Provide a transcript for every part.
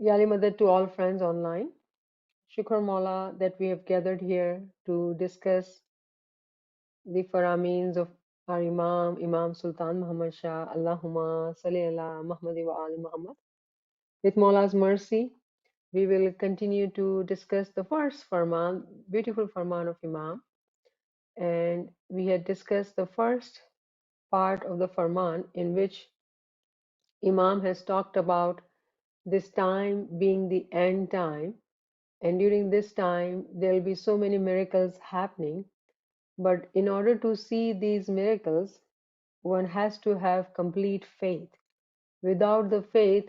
Yali Madad to all friends online. Shukr Mola that we have gathered here to discuss the Farameens of our Imam, Imam Sultan Muhammad Shah, Allahumma salli ala Muhammad wa ali Muhammad. With Mola's mercy, we will continue to discuss the first Farman, beautiful Farman of Imam. And we had discussed the first part of the Farman in which Imam has talked about this time being the end time. And during this time, there will be so many miracles happening. But in order to see these miracles, one has to have complete faith. Without the faith,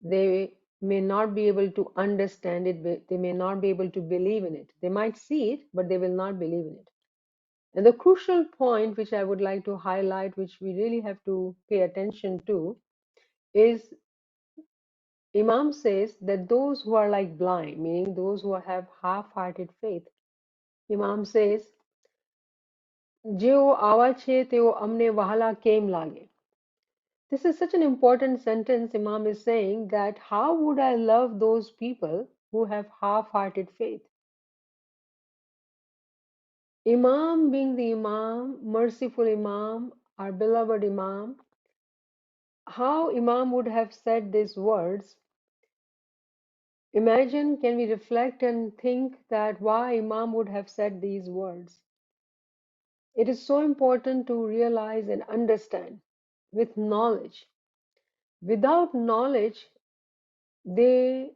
they may not be able to understand it, they may not be able to believe in it. They might see it, but they will not believe in it. And the crucial point which I would like to highlight, which we really have to pay attention to, is Imam says that those who are like blind, meaning those who have half-hearted faith, Imam says, જેઓ આવા છે તેઓ અમને વહાલા કેમ લાગે. This is such an important sentence. Imam is saying that how would I love those people who have half-hearted faith? Imam being the Imam, merciful Imam, our beloved Imam, how Imam would have said these words. Imagine, can we reflect and think that why Imam would have said these words? It is so important to realize and understand with knowledge. Without knowledge, they,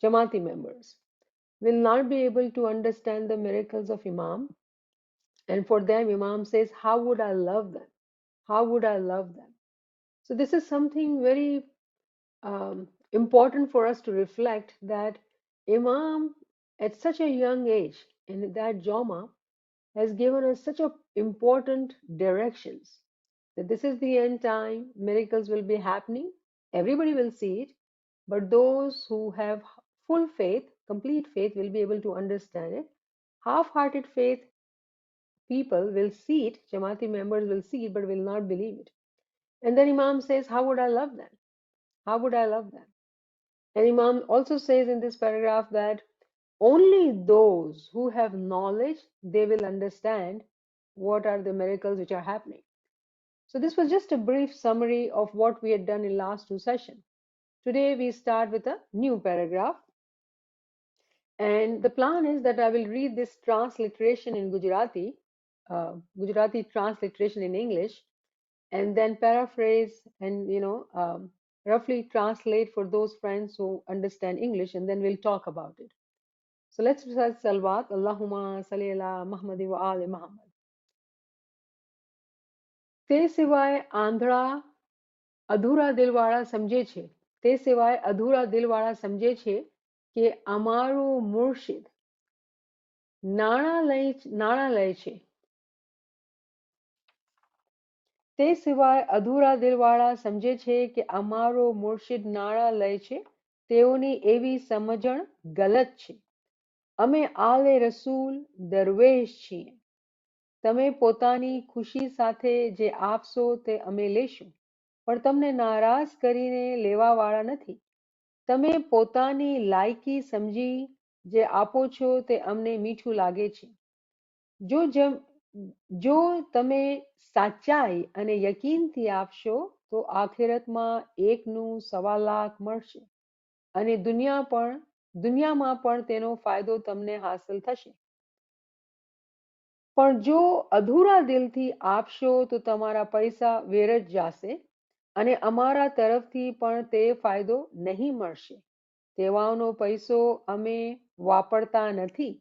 Jama'ati members, will not be able to understand the miracles of Imam. And for them, Imam says, how would I love them? How would I love them? So this is something very important for us to reflect, that Imam at such a young age in that Joma has given us such a important directions, that this is the end time, miracles will be happening, everybody will see it, but those who have full faith, complete faith, will be able to understand it. Half-hearted faith people will see it, Jamati members will see it, but will not believe it. And then Imam says, how would I love them? How would I love them? And Imam also says in this paragraph that only those who have knowledge, they will understand what are the miracles which are happening. So this was just a brief summary of what we had done in last two sessions. Today we start with a new paragraph. And the plan is that I will read this transliteration in Gujarati, Gujarati transliteration in English, and then paraphrase and roughly translate for those friends who understand English, and then we'll talk about it. So let's recite Salawat. Allahumma salli ala Muhammad wa ali Muhammad. તે સિવાય આંધળા અધૂરા દિલવાળા સમજે છે, તે સિવાય અધૂરા દિલવાળા સમજે છે કે અમારું મુર્શિદ નાણાં લે છે. તે સિવાય અધૂરા દિલવાળા સમજે છે કે અમારો મુર્શિદ નાણાં લે છે, તેઓની એવી સમજણ ગલત છે. અમે આલે રસૂલ દરવેશ છીએ. તમે પોતાની ખુશી સાથે જે આપશો તે અમે લેશું, પણ તમને નારાજ કરીને લેવાવાળા નથી. તમે પોતાની લાયકી સમજી જે આપો છો તે અમને મીઠું લાગે છે. જો તમે સાચાઈ અને યકીનથી આપશો તો આખિરતમાં એકનું 1.25 મળશે અને દુનિયામાં પણ તેનો ફાયદો તમને હાંસલ થશે. પણ જો અધૂરા દિલથી આપશો તો તમારા પૈસા વેર જ જાશે અને અમારા તરફથી પણ તે ફાયદો નહીં મળશે. તેવાનો પૈસો અમે વાપરતા નથી,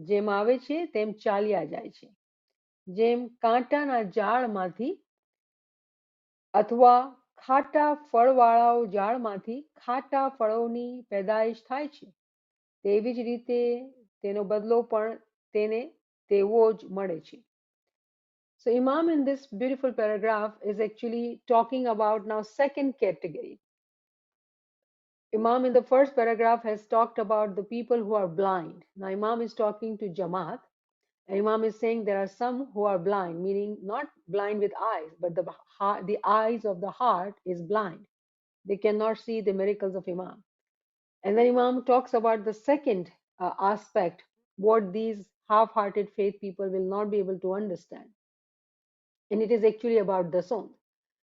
જેમ આવે છે તેમ ચાલ્યા જાય છે. જેમ કાંટાના ઝાડમાંથી અથવા ખાટા ફળવાળાઓ ઝાડમાંથી ખાટા ફળોની પેદાઈશ થાય છે, તેવી જ રીતે તેનો બદલો પણ તેને તેવો જ મળે છે. So Imam in this beautiful paragraph is actually talking about now second category. Imam in the first paragraph has talked about the people who are blind. Now Imam is talking to Jama'at, and Imam is saying there are some who are blind, meaning not blind with eyes, but the eyes of the heart is blind. They cannot see the miracles of Imam. And then Imam talks about the second aspect, what these half-hearted faith people will not be able to understand. And it is actually about the dason.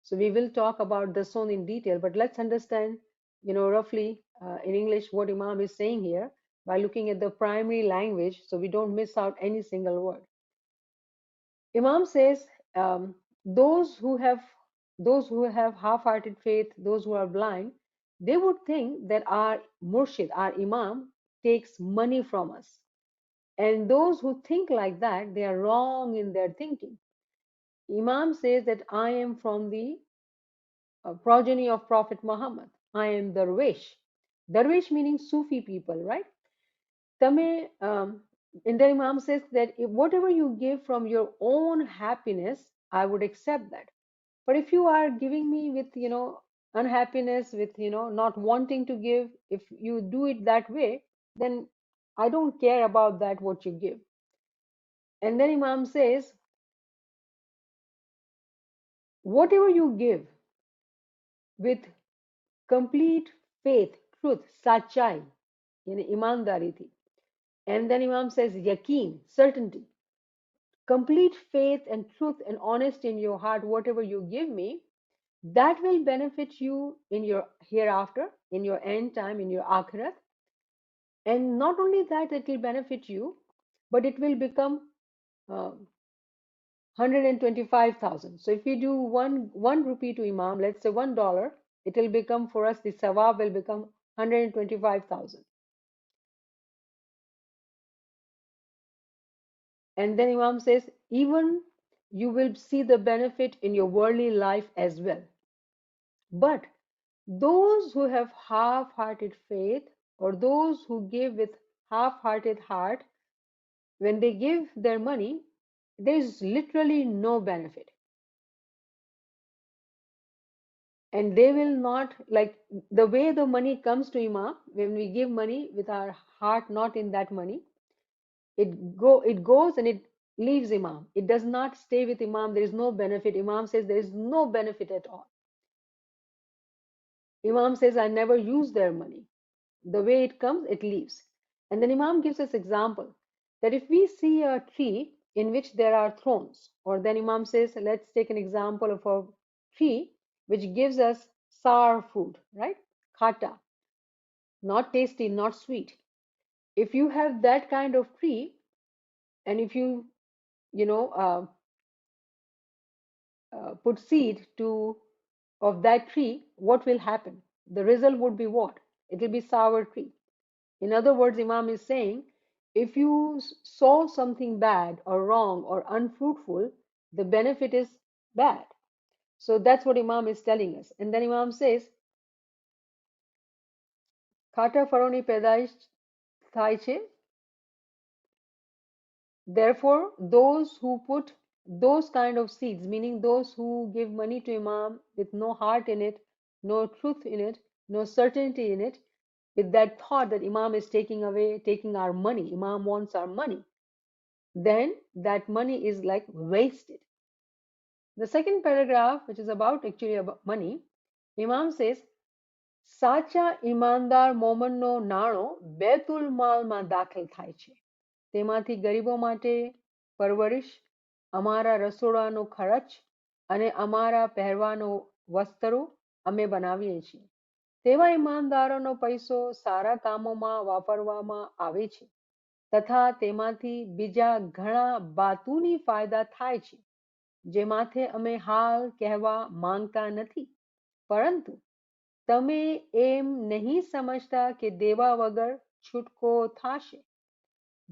So we will talk about the dason in detail, but let's understand, roughly in English what Imam is saying here by looking at the primary language, so we don't miss out any single word. Imam says, um, those who have those who have half-hearted faith, those who are blind, they would think that our murshid, our imam, takes money from us. And those who think like that, they are wrong in their thinking. Imam says that I am from the progeny of Prophet Muhammad. I am Darwish. Darwish meaning Sufi people, right? Tame, and then Imam says that if whatever you give from your own happiness, I would accept that. But if you are giving me with, unhappiness, with, not wanting to give, if you do it that way, then I don't care about that, what you give. And then Imam says, whatever you give with complete faith, truth, sachai, imandari thi. And then Imam says, yaqeen, certainty, complete faith and truth and honesty in your heart, whatever you give me, that will benefit you in your hereafter, in your end time, in your akhirat. And not only that, it will benefit you, but it will become 125,000. So if we do one rupee to Imam, let's say $1, it will become for us, the sawab will become 125,000. And then Imam says, even you will see the benefit in your worldly life as well. But those who have half-hearted faith, or those who give with half-hearted heart, when they give their money, there is literally no benefit. And they will not, like the way the money comes to Imam, when we give money with our heart not in that money, it goes and it leaves Imam. It does not stay with Imam. There is no benefit. Imam says there is no benefit at all. Imam says, I never use their money. The way it comes, it leaves. And then Imam gives us example that if we see a tree in which there are thorns, or then Imam says, let's take an example of a tree which gives us sour fruit, right? Khata, not tasty, not sweet. If you have that kind of tree, and if you know, put seed to of that tree, what will happen? The result would be what? It will be sour tree. In other words, Imam is saying, if you sow something bad or wrong or unfruitful, the benefit is bad. So that's what Imam is telling us. And then Imam says, Khata faroni pedaish થાય છે. Therefore, those who put those kind of seeds, meaning those who give money to Imam with no heart in it, no truth in it, no certainty in it, with that thought that Imam is taking our money, Imam wants our money, then that money is like wasted. The second paragraph, which is actually about money, Imam says, Sacha imandar momanno nano betul malમાં દાખલ થાય છે. તેમાંથી ગરીબો માટે પરવરિશ, અમારા રસોડાનો ખર્ચ અને અમારા પહેરવાનો વસ્ત્રો અમે બનાવીએ છીએ. તેવા ઈમાનદારોનો પૈસો સારા કામોમાં વાપરવામાં આવે છે તથા તેમાંથી બીજા ઘણા બાતુની ફાયદા થાય છે જે માથે અમે હાલ કહેવા માંગતા નથી, પરંતુ તમે એમ નહીં સમજતા કે દેવા વગર છૂટકો થાશે.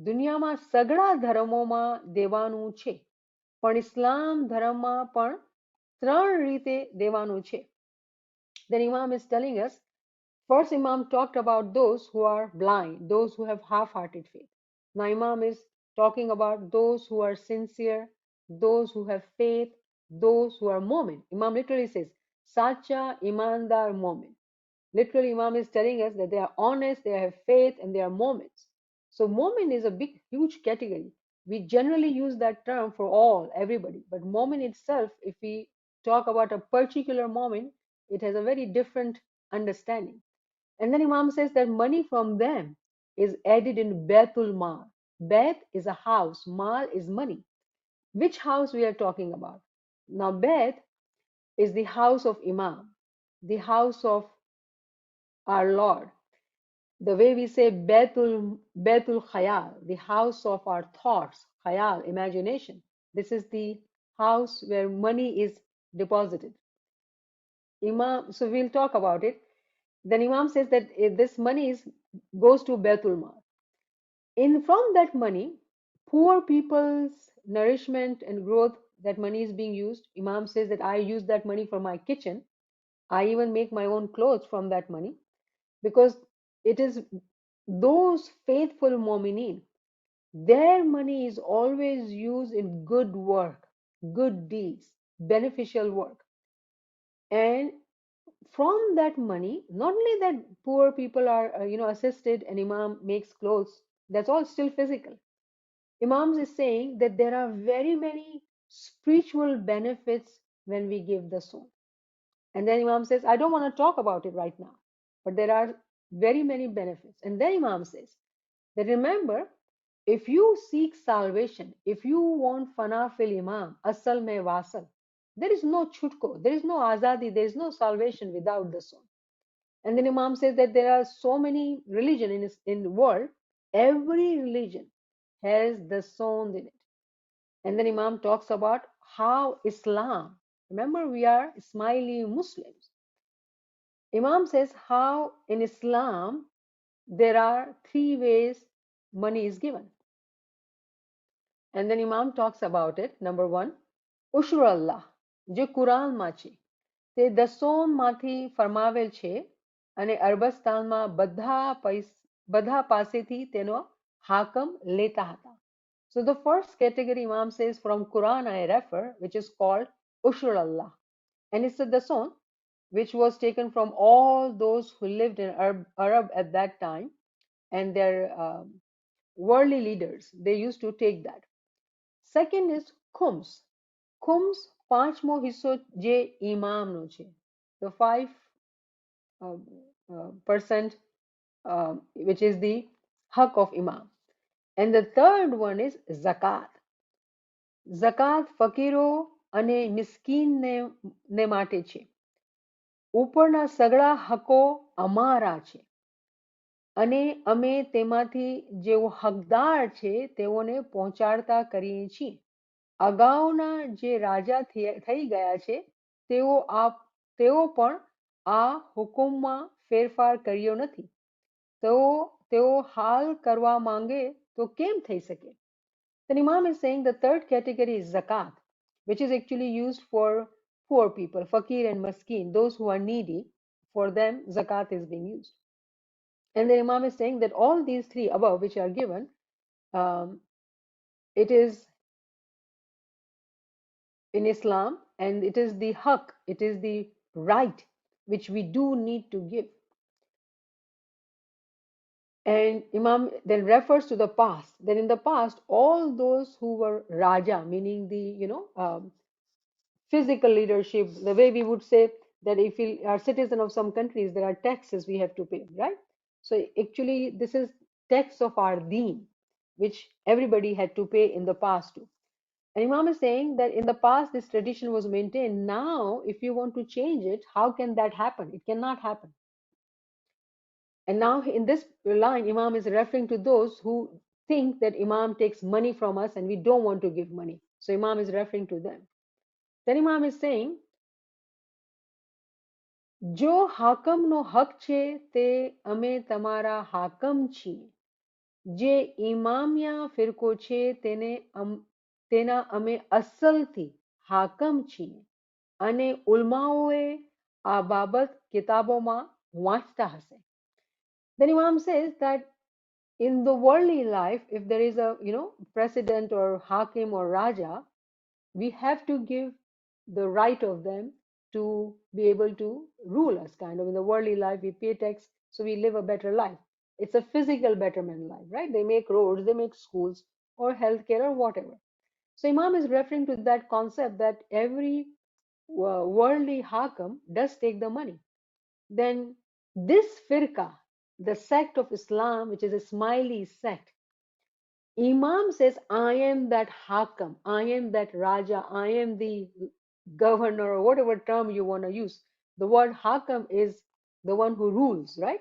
દુનિયામાં સઘળા ધર્મોમાં દેવાનું છે, પણ ઇસ્લામ ધર્મમાં પણ ત્રણ રીતે દેવાનું છે. Then Imam is telling us, first Imam talked about those who are blind, those who have half-hearted faith. Now Imam is talking about those who are sincere, those who have faith, those who are Mu'min. Imam literally says, Sacha imandar Mu'min. Literally, Imam is telling us that they are honest, they have faith, and they are Mu'mins. So Mu'min is a big, huge category. We generally use that term for everybody. But Mu'min itself, if we talk about a particular Mu'min, it has a very different understanding. And then Imam says that money from them is added in Baitul Mal. Bait is a house, Mal is money. Which house we are talking about? Now, Bait is the house of Imam, the house of our Lord. The way we say Baitul Khayal, the house of our thoughts, Khayal, imagination. This is the house where money is deposited. Imam, so we'll talk about it. Then Imam says that this money goes to Baitul Mal. In from that money, poor people's nourishment and growth, that money is being used. Imam says that I use that money for my kitchen. I even make my own clothes from that money because it is those faithful mu'mineen, their money is always used in good work, good deeds, beneficial work. And from that money, not only that poor people are assisted and Imam makes clothes, that's all still physical. Imams is saying that there are very many spiritual benefits when we give the soul. And then Imam says, I don't want to talk about it right now, but there are very many benefits. And then Imam says that remember, if you seek salvation, if you want fana fil imam, asal mein wasal, there is no chutko, there is no azadi, there is no salvation without the soul. And then Imam says that there are so many religions in the world, every religion has the soul in it. And then Imam talks about how Islam, remember we are Ismaili Muslims. Imam says how in Islam there are three ways money is given. And then Imam talks about it. Number one, Ushur Allah, જે કુરાનમાં છે તે દસોમાંથી ફરમાવેલ છે અને અરબસ્તાનમાં બધા પાસેથી તેનો હાકમ લેતા હતા. So the first category Imam says from Quran I refer, which is called Ushur Allah. And it's a dason which was taken from all those who lived in Arab at that time and their worldly leaders. They used to take that. Second is Khums. Khums, પાંચમો હિસ્સો જે ઇમામનો છે. The 5% which is the haq of Imam. And the third one is Zakat. Zakat ફકીરો અને મિસ્કીનને માટે છે. ઉપરના સગળા હકો અમારા છે અને અમે તેમાંથી જેઓ હકદાર છે તેઓને પહોંચાડતા કરીએ છીએ. અગાઉના જે રાજા થઈ ગયા છે તેઓ પણ આ હુકુમમાં ફેરફાર કર્યો નથી. તેઓ હાલ કરવા માંગે તો કેમ થઈ શકે? Then Imam is saying the third category is zakat, which is actually used for poor people, fakir and maskeen, those who are needy. For them, zakat is being used. And the Imam is saying that all these three above, which are given, it is in Islam, and it is the haq, it is the right which we do need to give. And Imam then refers to the past. That in the past, all those who were Raja, meaning the physical leadership, the way we would say that if we are citizen of some countries, there are taxes we have to pay, right? So actually, this is tax of our deen, which everybody had to pay in the past too. And Imam is saying that in the past, this tradition was maintained. Now, if you want to change it, how can that happen? It cannot happen. And now in this line, Imam is referring to those who think that Imam takes money from us and we don't want to give money. So Imam is referring to them. Then Imam is saying, જો હાકમનો હક છે તે અમે તમારા હાકમ છીએ. જે ઇમામિયા ફિરકો છે તેના અમે અસલથી હાકમ છીએ. અને ઉલમાઓએ આ બાબત કિતાબોમાં વાંચતા હશે. Then Imam says that in the worldly life, if there is a president or hakim or raja, we have to give the right of them to be able to rule us. Kind of in the worldly life, we pay tax, so we live a better life. It's a physical betterment life, right? They make roads, they make schools, or healthcare, or whatever. So Imam is referring to that concept that every worldly hakim does take the money. Then This firqa, the sect of Islam, which is a Ismaili sect, Imam says, I am that Hakam, I am that Raja, I am the governor, or whatever term you want to use. The word Hakam is the one who rules, right?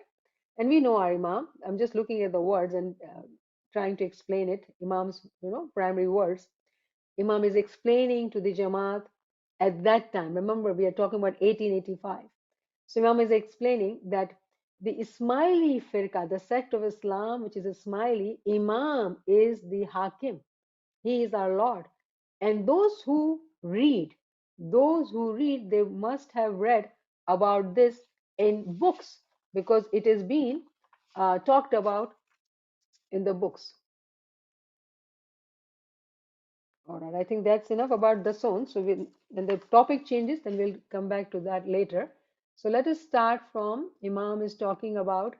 And we know our Imam. I'm just looking at the words and trying to explain it. Imam's, primary words. Imam is explaining to the Jama'at at that time. Remember, we are talking about 1885. So Imam is explaining that the Ismaili firqa, the sect of Islam, which is Ismaili, Imam is the Hakim. He is our Lord. And those who read, they must have read about this in books because it is being talked about in the books. All right, I think that's enough about the zone. So when the topic changes, then we'll come back to that later. So let us start from Imam is talking about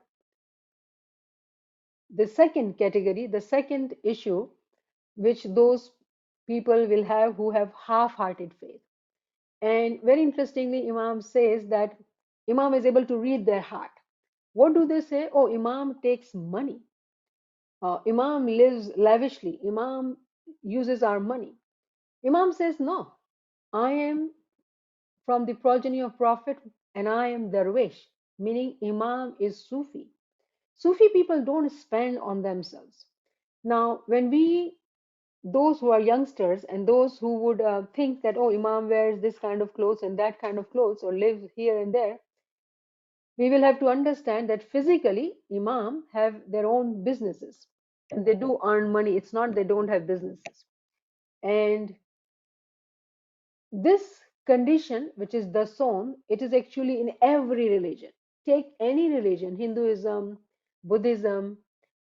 the second category, the second issue, which those people will have who have half-hearted faith. And very interestingly, Imam says that Imam is able to read their heart. What do they say? Oh, Imam takes money. Imam lives lavishly. Imam uses our money. Imam says, no, I am from the progeny of Prophet and I am Darwish, meaning Imam is Sufi. Sufi people don't spend on themselves. Now, those who are youngsters and those who would think that, oh, Imam wears this kind of clothes and that kind of clothes or lives here and there, we will have to understand that physically, Imam have their own businesses and they do earn money. It's not they don't have businesses. And this condition, which is the son, it is actually in every religion. Take any religion, Hinduism, Buddhism,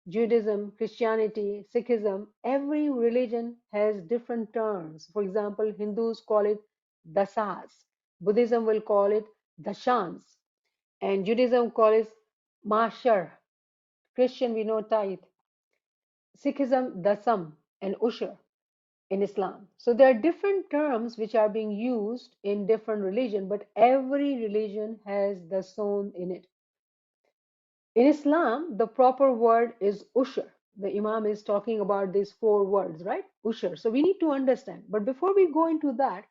Judaism, Christianity, Sikhism, every religion has different terms. For example, Hindus call it dasas, Buddhism will call it dashans, and Judaism call it mashar. Christian, we know tithe. Sikhism, dasam, and ushar in Islam. So there are different terms which are being used in different religion, but every religion has the son in it. In Islam, the proper word is ushar. The Imam is talking about these four words, right? Ushar. So we need to understand. But before we go into that,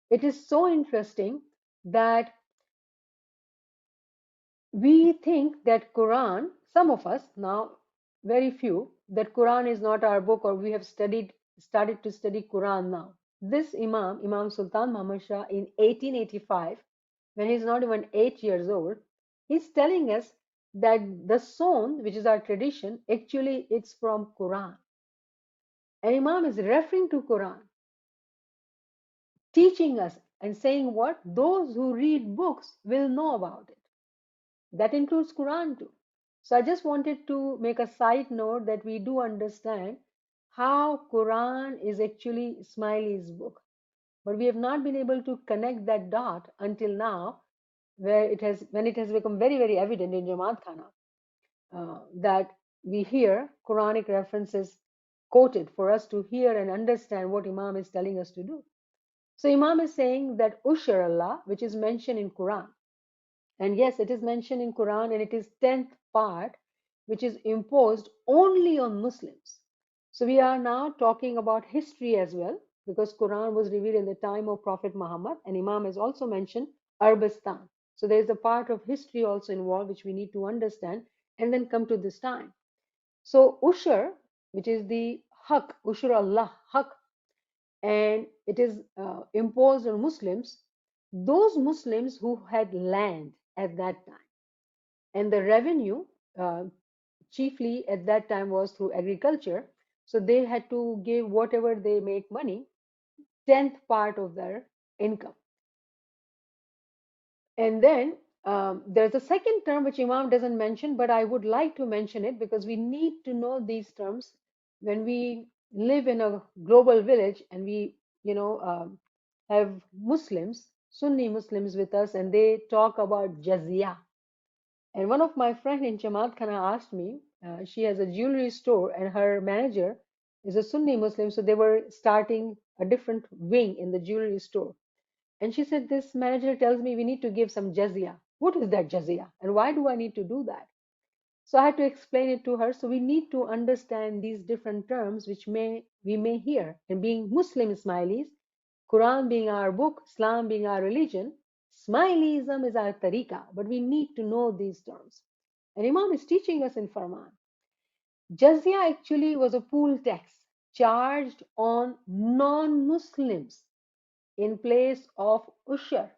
it is so interesting that we think that Quran, some of us now, very few, that Quran is not our book or we have started to study Quran now. This Imam Sultan Muhammad Shah in 1885, when he's not even 8 years old, he's telling us that the song, which is our tradition, actually it's from Quran. And Imam is referring to Quran, teaching us and saying what? Those who read books will know about it. That includes Quran too. So I just wanted to make a side note that we do understand how Quran is actually Ismaili's book. But we have not been able to connect that dot until now, when it has become very, very evident in Jamaat Khana that we hear Quranic references quoted for us to hear and understand what Imam is telling us to do. So Imam is saying that Ushar Allah, which is mentioned in Quran, and yes, it is mentioned in Quran and it is 10th part, which is imposed only on Muslims. So we are now talking about history as well, because Quran was revealed in the time of Prophet Muhammad, and Imam has also mentioned Arabistan. So there is a part of history also involved, which we need to understand and then come to this time. So Ushar, which is the Haq, Ushur Allah, Haq, and it is imposed on Muslims, those Muslims who had land at that time. And the revenue, uh, chiefly at that time, was through agriculture. So they had to give whatever they make money, 10th part of their income. And then there's a second term which Imam doesn't mention, but I would like to mention it because we need to know these terms when we live in a global village and we, have Muslims, Sunni Muslims with us, and they talk about jazia. And one of my friend in Jamaat Khana asked me, she has a jewelry store and her manager is a Sunni Muslim, so they were starting a different wing in the jewelry store. And she said, this manager tells me we need to give some jazia. What is that jazia? And why do I need to do that? So I had to explain it to her. So we need to understand these different terms which we may hear. And being Muslim Ismailis, Quran being our book, Islam being our religion, Ismailism is our tariqah. But we need to know these terms. And Imam is teaching us in Farman. Jizya actually was a pool tax charged on non-Muslims in place of ushur.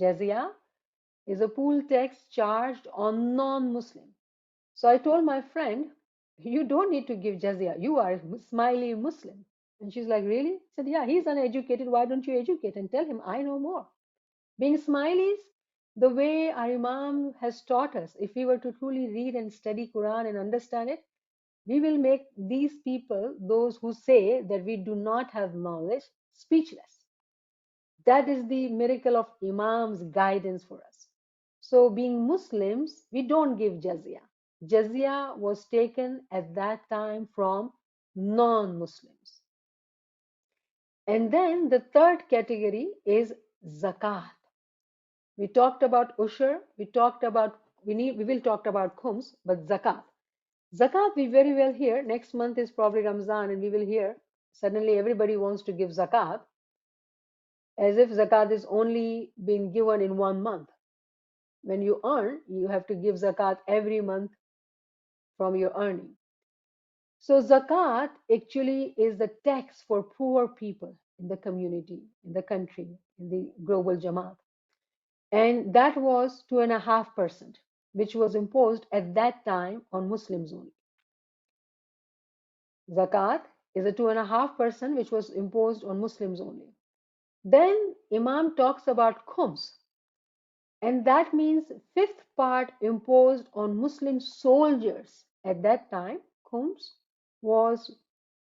Jizya is a pool tax charged on non-Muslim. So I told my friend, you don't need to give jizya. You are a Ismaili Muslim. And she's like, really? I said, yeah, he's uneducated. Why don't you educate and tell him I know more? Being Ismailis, the way our Imam has taught us, if we were to truly read and study Quran and understand it, we will make these people, those who say that we do not have knowledge, speechless. That is the miracle of Imam's guidance for us. So, being Muslims, we don't give jizya. Jizya was taken at that time from non Muslims. And then the third category is zakat. We talked about ushur, we will talk about khums, but zakat. Zakat, we very well hear. Next month is probably Ramzan, and we will hear suddenly everybody wants to give zakat, as if zakat is only being given in 1 month. When you earn, you have to give zakat every month from your earning. So, zakat actually is the tax for poor people in the community, in the country, in the global Jama'at. And that was 2.5%, which was imposed at that time on Muslims only. Zakat is a 2.5% which was imposed on Muslims only. Then Imam talks about khums, and that means fifth part imposed on Muslim soldiers. At that time, khums was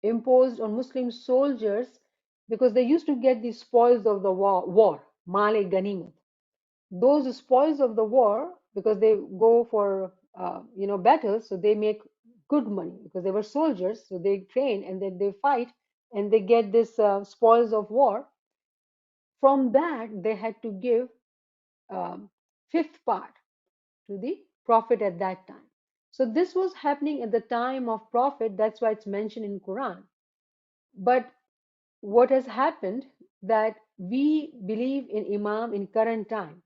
imposed on Muslim soldiers because they used to get the spoils of the war, male ganimat. Those spoils of the war, because they go for battles, so they make good money because they were soldiers, so they train and then they fight and they get this spoils of war. From that, they had to give um, fifth part to the prophet at that time. So this was happening at the time of prophet. That's why it's mentioned in Quran. But what has happened that we believe in Imam in current time.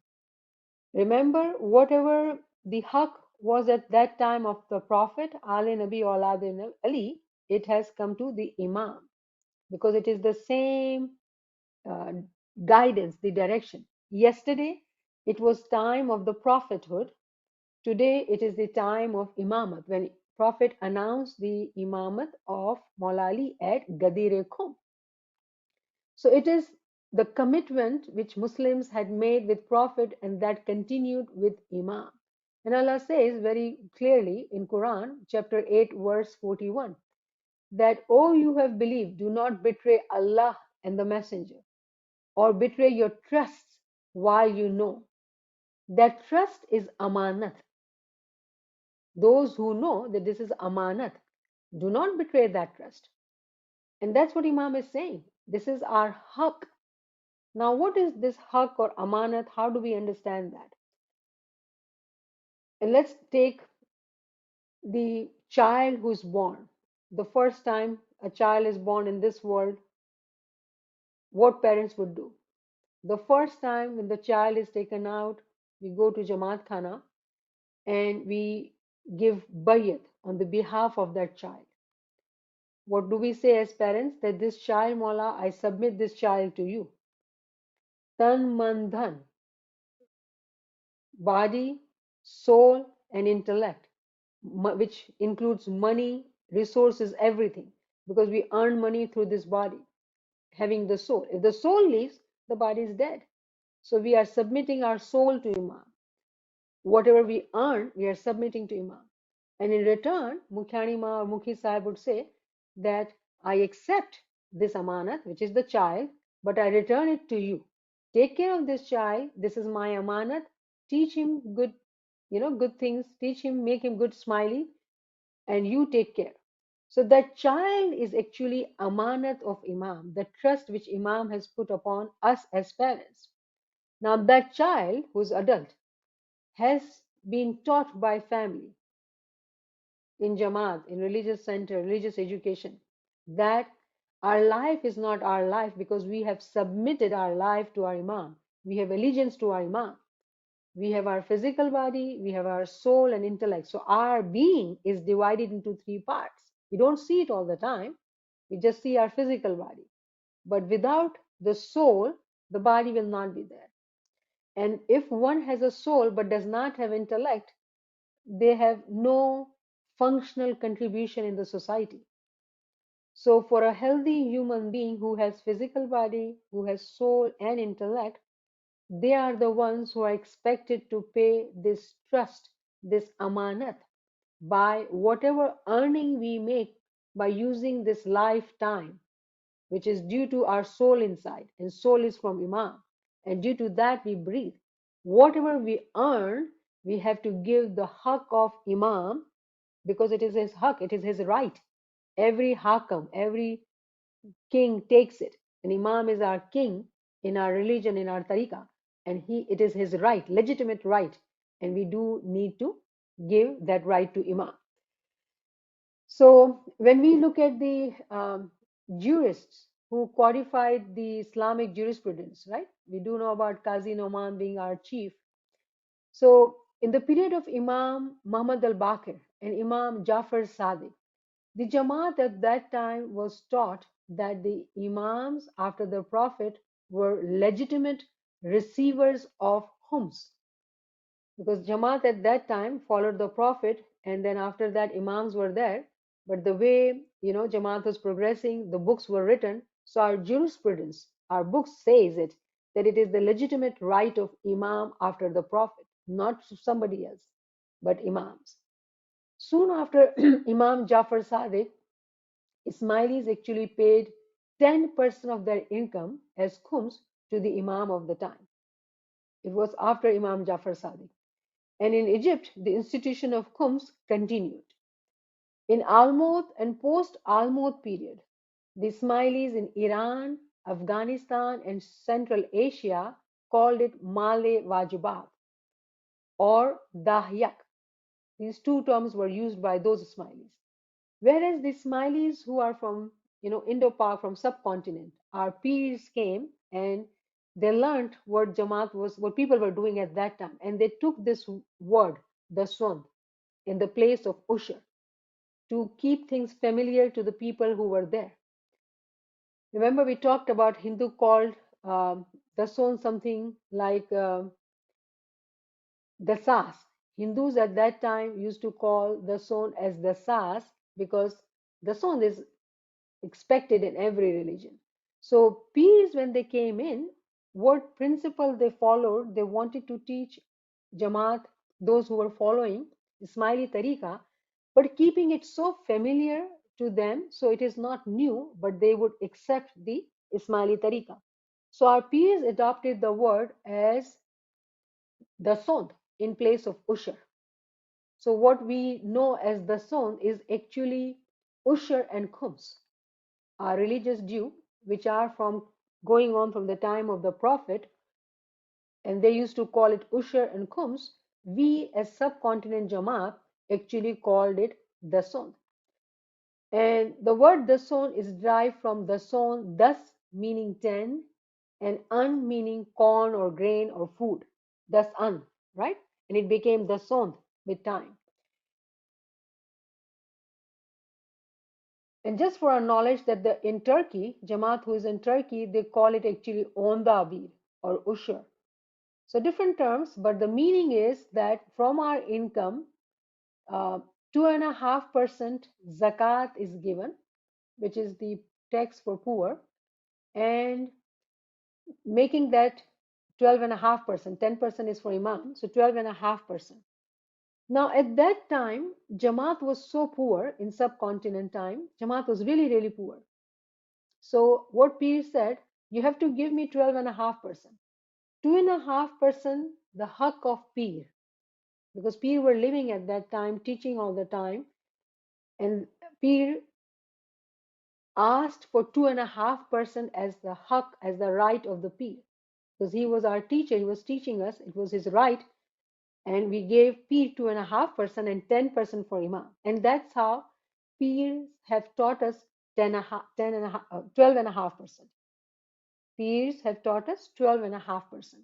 Remember, whatever the haqq was at that time of the Prophet, Ali Nabi Aulad Ali, it has come to the Imam because it is the same uh, guidance, the direction. Yesterday, it was time of the prophethood. Today, it is the time of Imamat, when Prophet announced the Imamat of Maula Ali at Gadir Khum. So it is the commitment which Muslims had made with Prophet and that continued with Imam. And Allah says very clearly in Quran, chapter 8, verse 41, that, O you have believed, do not betray Allah and the Messenger, or betray your trusts while you know. That trust is amanat. Those who know that this is amanat, do not betray that trust. And that's what Imam is saying. This is our haqq. Now, what is this haqq or amanat? How do we understand that? And let's take the child who's born. The first time a child is born in this world, what parents would do. The first time when the child is taken out, we go to Jamaat Khana and we give bayat on the behalf of that child. What do we say as parents? That this child, Maula, I submit this child to you. Tan man dhan, body, soul, and intellect, which includes money, resources, everything, because we earn money through this body, having the soul. If the soul leaves, the body is dead. So we are submitting our soul to Imam. Whatever we earn, we are submitting to Imam. And in return, Mukhyani Ma or Mukhi Sahib would say that I accept this amanat, which is the child, but I return it to you. Take care of this child. This is my amanat. Teach him good, good things. Teach him, make him good, smiley, and you take care. So that child is actually amanat of Imam, the trust which Imam has put upon us as parents. Now that child who's adult has been taught by family in Jama'at, in religious center, religious education, that our life is not our life because we have submitted our life to our Imam. We have allegiance to our Imam. We have our physical body, we have our soul and intellect. So our being is divided into three parts. We don't see it all the time. We just see our physical body. But without the soul, the body will not be there. And if one has a soul but does not have intellect, they have no functional contribution in the society. So for a healthy human being who has physical body, who has soul and intellect, they are the ones who are expected to pay this trust, this amanat, by whatever earning we make by using this lifetime, which is due to our soul inside, and soul is from Imam. And due to that, we breathe. Whatever we earn, we have to give the haq of Imam because it is his haq, it is his right. Every hakam, every king takes it. And Imam is our king in our religion, in our tariqah. And it is his right, legitimate right. And we do need to give that right to Imam. So when we look at the jurists who codified the Islamic jurisprudence, right? We do know about Qazi Noman being our chief. So in the period of Imam Muhammad al-Baqir and Imam Jafar Sadiq, the Jamaat at that time was taught that the Imams after the Prophet were legitimate receivers of Hums, because Jamaat at that time followed the Prophet, and then after that Imams were there. But the way Jamaat was progressing, the books were written. So our jurisprudence, our books says it that it is the legitimate right of Imam after the Prophet, not somebody else, but Imams. Soon after Imam Jafar Sadiq, Ismailis actually paid 10% of their income as khums to the Imam of the time. It was after Imam Jafar Sadiq. And in Egypt, the institution of khums continued. In Almoth and post-Almoth period, the Ismailis in Iran, Afghanistan, and Central Asia called it Male Wajibat or Dahyak. These two terms were used by those Ismailis. Whereas the Ismailis who are from Indo-Pak, from subcontinent, our peers came and they learned what Jamaat was, what people were doing at that time, and they took this word, the Swand, in the place of Usher, to keep things familiar to the people who were there. Remember, we talked about Hindu called the Son something like the Sas. Hindus at that time used to call the Son as the Sas because the Son is expected in every religion. So peers, when they came in, what principle they followed, they wanted to teach Jamaat, those who were following Ismaili Tariqa, but keeping it so familiar to them, so it is not new, but they would accept the Ismaili Tariqa. So our peers adopted the word as the Sond in place of Usher. So what we know as the Sond is actually Usher and Khums, our religious due, which are from going on from the time of the Prophet, and they used to call it Usher and Khums. We, as subcontinent Jamaat, actually called it Dason. And the word Dason is derived from Dason, thus meaning 10, and un meaning corn or grain or food. Thus un, right? And it became Dason with time. And just for our knowledge that in Turkey, Jamaat who is in Turkey, they call it actually Onda Abir or Usher. So different terms, but the meaning is that from our income, 2.5% zakat is given, which is the tax for poor, and making that 12.5%, 10% is for Imam, so 12.5%. Now, at that time, Jamaat was so poor in subcontinent time, Jamaat was really, really poor. So, what Peer said, you have to give me 12.5%. 2.5% the haq of Peer, because Peer were living at that time, teaching all the time, and Peer asked for 2.5% as the haq, as the right of the Peer. because he was our teacher. He was teaching us. It was his right. And we gave peer 2.5% and 10% for imam. And that's how peers have taught us 12.5%. Peers have taught us 12.5%.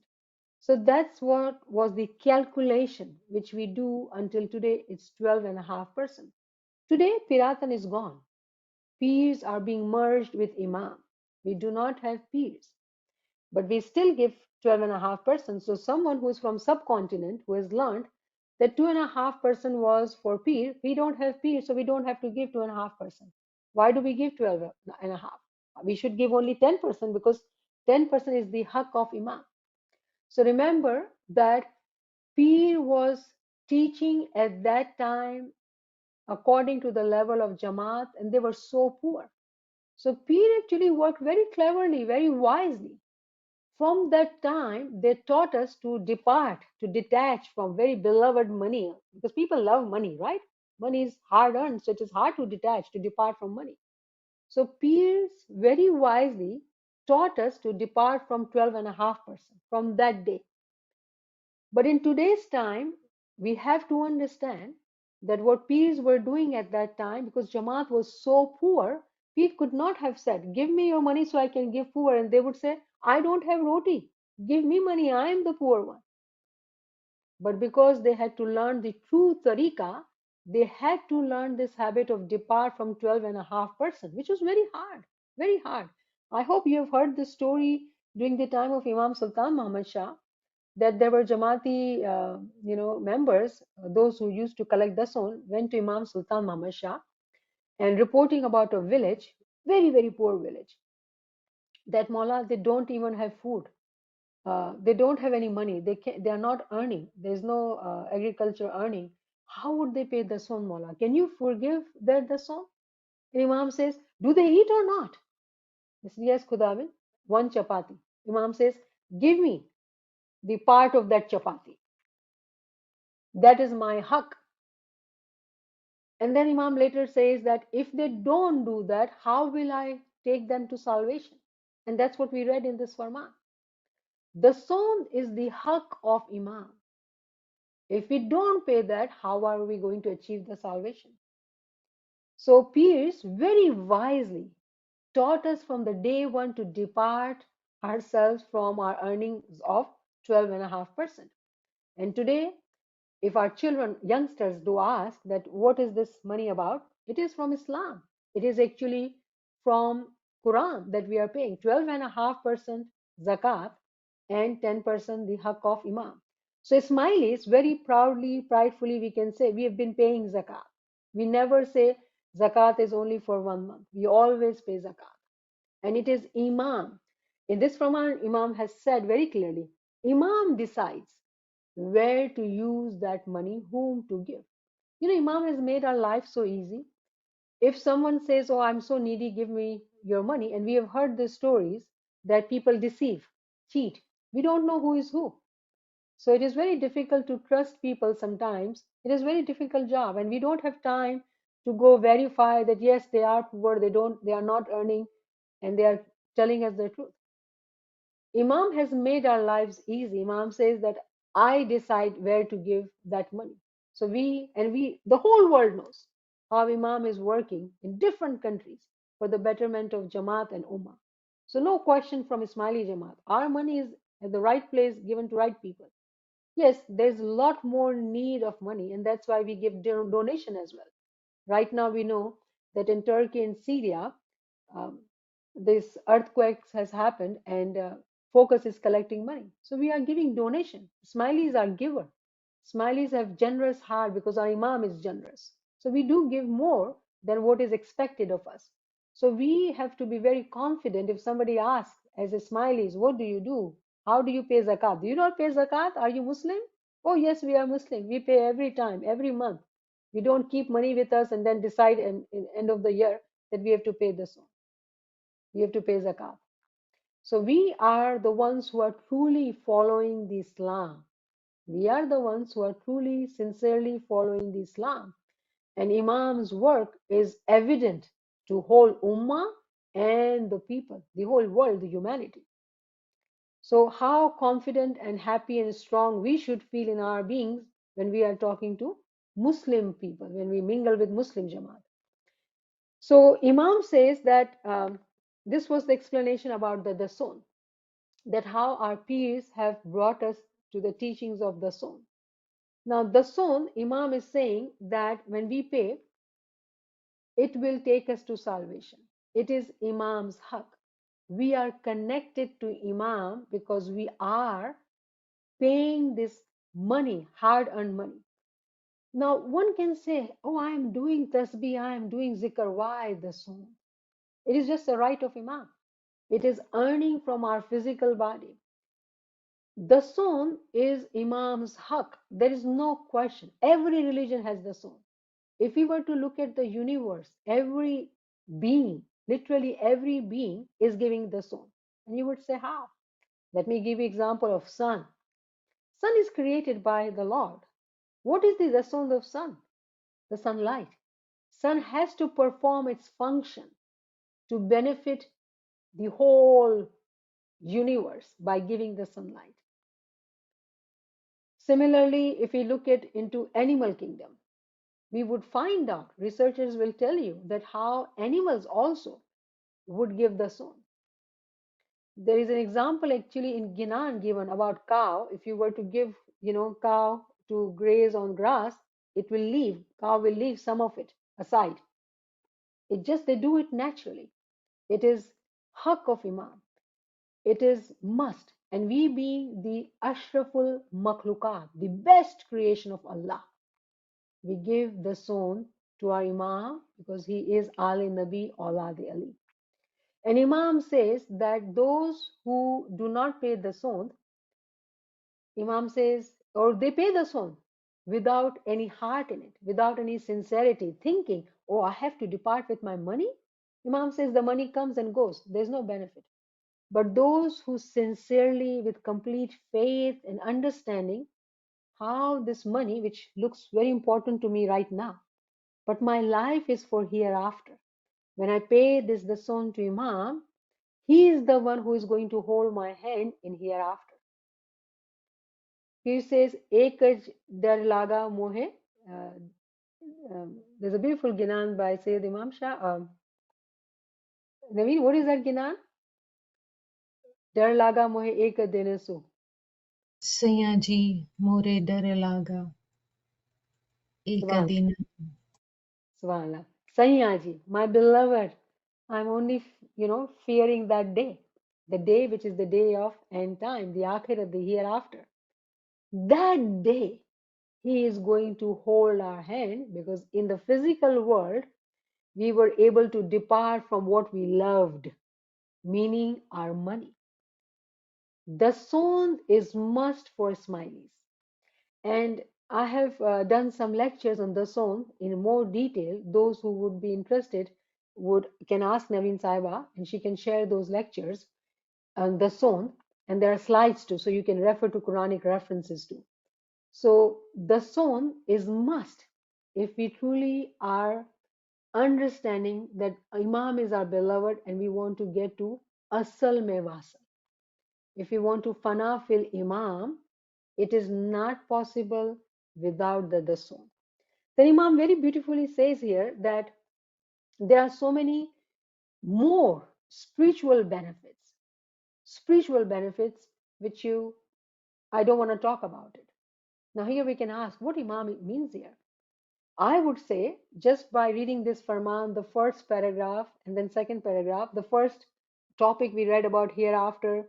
So that's what was the calculation which we do until today. It's 12.5%. Today, Piratan is gone. Peers are being merged with imam. We do not have peers, but we still give 12.5%. So someone who is from subcontinent who has learned that 2.5% was for peer, we don't have peer, so we don't have to give 2.5%. Why do we give 12.5? We should give only 10% because 10% is the haq of imam. So remember that peer was teaching at that time according to the level of Jama'at, and they were so poor. So peer actually worked very cleverly, very wisely. From that time, they taught us to depart, to detach from very beloved money, because people love money, right? Money is hard earned, so it is hard to detach, to depart from money. So peers very wisely taught us to depart from 12.5% from that day. But in today's time, we have to understand that what peers were doing at that time, because Jamaat was so poor, Peer could not have said, give me your money so I can give poor. And they would say, I don't have roti. Give me money. I am the poor one. But because they had to learn the true tariqah, they had to learn this habit of depart from 12.5%, which was very hard, very hard. I hope you have heard this story during the time of Imam Sultan Muhammad Shah, that there were Jamati, members, those who used to collect dason, went to Imam Sultan Muhammad Shah and reporting about a village, very, very poor village, that Mawla, they don't even have food. They don't have any money. They are not earning. There's no agriculture earning. How would they pay dason, Mawla? Can you forgive their dason? And Imam says, do they eat or not? He says, yes, Khudawin, one chapati. Imam says, give me the part of that chapati. That is my haq. And then Imam later says that if they don't do that, how will I take them to salvation? And that's what we read in this Farman. The son is the haq of Imam. If we don't pay that, how are we going to achieve the salvation? So Pierce very wisely taught us from the day one to depart ourselves from our earnings of 12.5%. And today, if our children, youngsters do ask that what is this money about, it is from Islam. It is actually from Quran that we are paying 12.5% zakat and 10% the haq of imam. So Ismailis very proudly, pridefully we can say we have been paying zakat. We never say zakat is only for 1 month. We always pay zakat. And it is imam. In this Farman, Imam has said very clearly, Imam decides where to use that money, whom to give. Imam has made our life so easy. If someone says, oh, I'm so needy, give me your money, and we have heard the stories that people deceive, cheat, we don't know who is who. So it is very difficult to trust people sometimes. It is a very difficult job, and we don't have time to go verify that yes, they are poor, they are not earning, and they are telling us the truth. Imam has made our lives easy. Imam says that I decide where to give that money. So the whole world knows how Imam is working in different countries for the betterment of Jamaat and Ummah. So no question from Ismaili Jamaat. Our money is at the right place, given to right people. Yes, there's a lot more need of money, and that's why we give donation as well. Right now, we know that in Turkey and Syria, um, this earthquakes has happened, and Focus is collecting money. So we are giving donation. Smileys are giver. Smileys have generous heart because our Imam is generous. So we do give more than what is expected of us. So we have to be very confident. If somebody asks, as a Smileys, what do you do? How do you pay zakat? Do you not pay zakat? Are you Muslim? Oh, yes, we are Muslim. We pay every time, every month. We don't keep money with us and then decide in end of the year that we have to pay this one. We have to pay zakat. So we are the ones who are truly following the Islam. We are the ones who are truly, sincerely following the Islam. And Imam's work is evident to whole Ummah and the people, the whole world, the humanity. So, how confident and happy and strong we should feel in our beings when we are talking to Muslim people, when we mingle with Muslim Jama'at. So, Imam says that this was the explanation about the Sun, that how our peers have brought us to the teachings of the Sun. Now, the Sun, Imam is saying that when we pay, it will take us to salvation. It is Imam's haq. We are connected to Imam because we are paying this money, hard earned money. Now, one can say, oh, I am doing tasbih, I am doing zikr. Why the Sun? It is just a right of Imam. It is earning from our physical body. The Sun is Imam's haq. There is no question. Every religion has the Sun. If we were to look at the universe, every being, literally every being is giving the Sun. And you would say, how? Let me give you example of sun. Sun is created by the Lord. What is the sound of sun? The sunlight. Sun has to perform its function to benefit the whole universe by giving the sunlight. Similarly, if we look at into animal kingdom, we would find out, researchers will tell you that how animals also would give the sun. There is an example actually in Ginan given about cow. If you were to give, cow to graze on grass, it will leave. Cow will leave some of it aside. It just they do it naturally. It is haq of Imam. It is must. And we being the ashraful makhlukat, the best creation of Allah, we give the son to our Imam because he is Ali Nabi Aulad Ali. And Imam says that those who do not pay the son, Imam says, or they pay the son without any heart in it, without any sincerity, thinking, oh, I have to depart with my money. Imam says the money comes and goes, there's no benefit. But those who sincerely, with complete faith and understanding, how this money, which looks very important to me right now, but my life is for hereafter. When I pay this the son to Imam, he is the one who is going to hold my hand in hereafter. He says, Ekaj dar laga mohe. There's a beautiful Ginan by Sayyid Imam Shah. Naveen, what is that Ginan? Dar laga mohe ek dene su. Sayaji more dar laga ek Subhan, din. Subhanallah. Sayyaji, my beloved, I'm only, fearing that day. The day which is the day of end time, the akhirah, the hereafter. That day, he is going to hold our hand because in the physical world, we were able to depart from what we loved, meaning our money. The song is must for Ismailis. And I have done some lectures on the song in more detail. Those who would be interested can ask Naveen Saiba and she can share those lectures on the song. And there are slides too, so you can refer to Quranic references too. So the song is must if we truly are understanding that Imam is our beloved and we want to get to Asal Mein Wasal. If we want to fana fil Imam, it is not possible without the song. The Imam very beautifully says here that there are so many more spiritual benefits which I don't want to talk about it. Now here we can ask what Imam means here. I would say just by reading this Farman, the first paragraph and then second paragraph, the first topic we read about hereafter,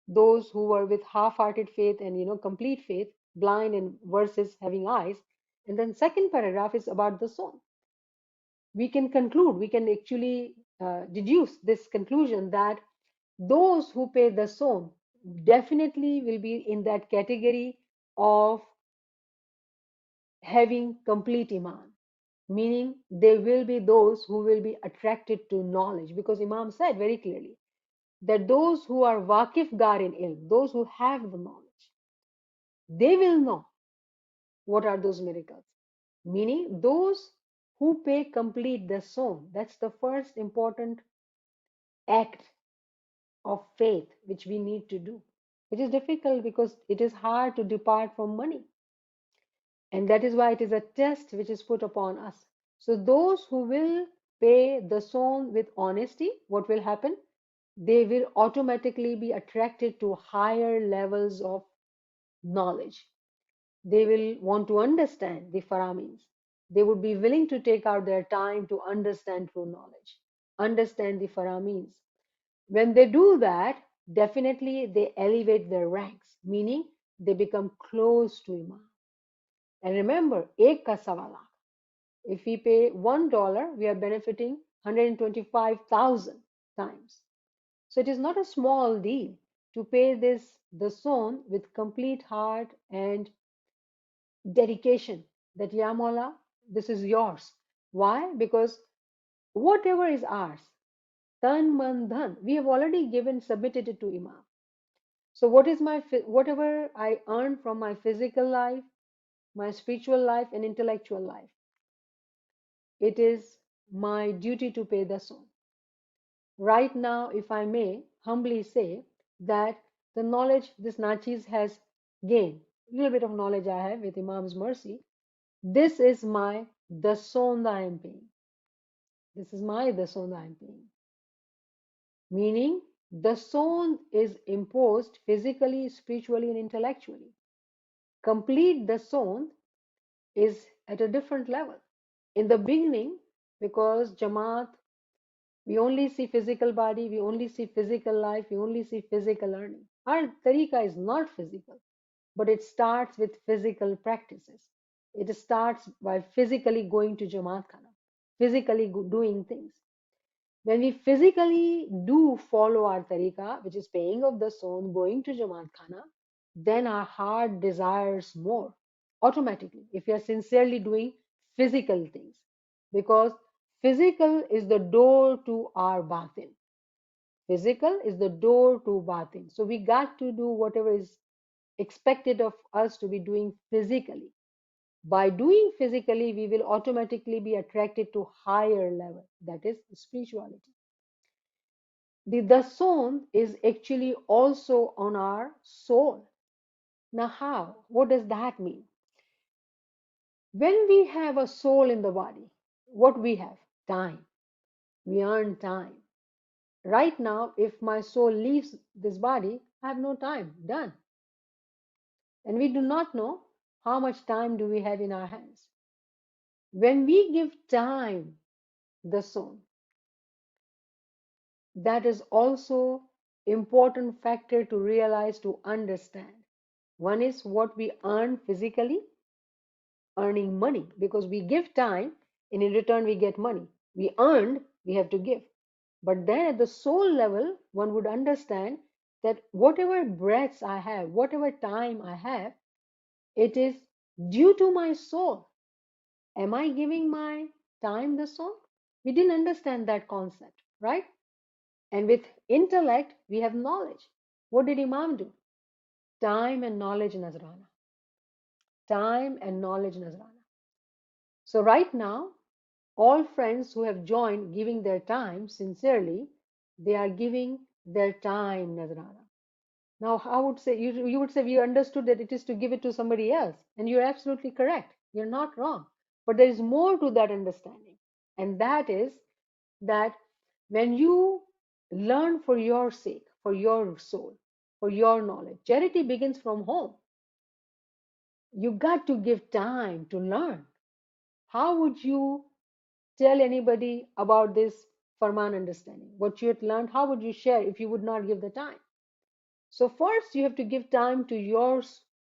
those who were with half-hearted faith and complete faith, blind and versus having eyes, and then second paragraph is about the soul. We can actually deduce this conclusion that those who pay the soul definitely will be in that category of having complete iman, meaning there will be those who will be attracted to knowledge, because Imam said very clearly that those who are waqif gar in ilm, those who have the knowledge, they will know what are those miracles, meaning those who pay complete the song. That's the first important act of faith which we need to do. It is difficult because it is hard to depart from money. And that is why it is a test which is put upon us. So those who will pay the son with honesty, what will happen? They will automatically be attracted to higher levels of knowledge. They will want to understand the Faramins. They would be willing to take out their time to understand true knowledge, understand the Faramins. When they do that, definitely they elevate their ranks, meaning they become close to Imam. And remember, ek ka sawala. If we pay $1, we are benefiting 125,000 times. So it is not a small deal to pay this the son with complete heart and dedication that Ya Mawla, this is yours. Why? Because whatever is ours, tan man dhan, we have already given, submitted it to Imam. So what is my whatever I earn from my physical life, my spiritual life, and intellectual life, it is my duty to pay the son. Right now, if I may humbly say that the knowledge this Nachis has gained, a little bit of knowledge I have with Imam's mercy, this is my the son that I am paying. This is my the son that I am paying. Meaning the son is imposed physically, spiritually, and intellectually. Complete the son is at a different level. In the beginning, because Jamaat, we only see physical body, we only see physical life, we only see physical earning. Our tariqa is not physical, but it starts with physical practices. It starts by physically going to Jamaat Khana, physically doing things. When we physically do follow our tariqa, which is paying of the son, going to Jamaat Khana, then our heart desires more automatically if we are sincerely doing physical things. Because physical is the door to our batin. Physical is the door to batin. So we got to do whatever is expected of us to be doing physically. By doing physically, we will automatically be attracted to higher level, that is spirituality. The dason is actually also on our soul. Now, how? What does that mean? When we have a soul in the body, what we have? Time. We earn time. Right now, if my soul leaves this body, I have no time. Done. And we do not know how much time do we have in our hands. When we give time, the soul, that is also important factor to realize, to understand. One is what we earn physically, earning money, because we give time and in return we get money. We earned, we have to give. But then at the soul level, one would understand that whatever breaths I have, whatever time I have, it is due to my soul. Am I giving my time the soul? We didn't understand that concept, right? And with intellect, we have knowledge. What did Imam do? Time and knowledge Nazrana. Time and knowledge Nazrana. So right now, all friends who have joined giving their time sincerely, they are giving their time Nazrana. Now, I would say, you would say, we understood that it is to give it to somebody else. And you're absolutely correct. You're not wrong. But there is more to that understanding. And that is that when you learn for your sake, for your soul, for your knowledge, charity begins from home. You got to give time to learn. How would you tell anybody about this Farman understanding? What you had learned, how would you share if you would not give the time? So, first, you have to give time to your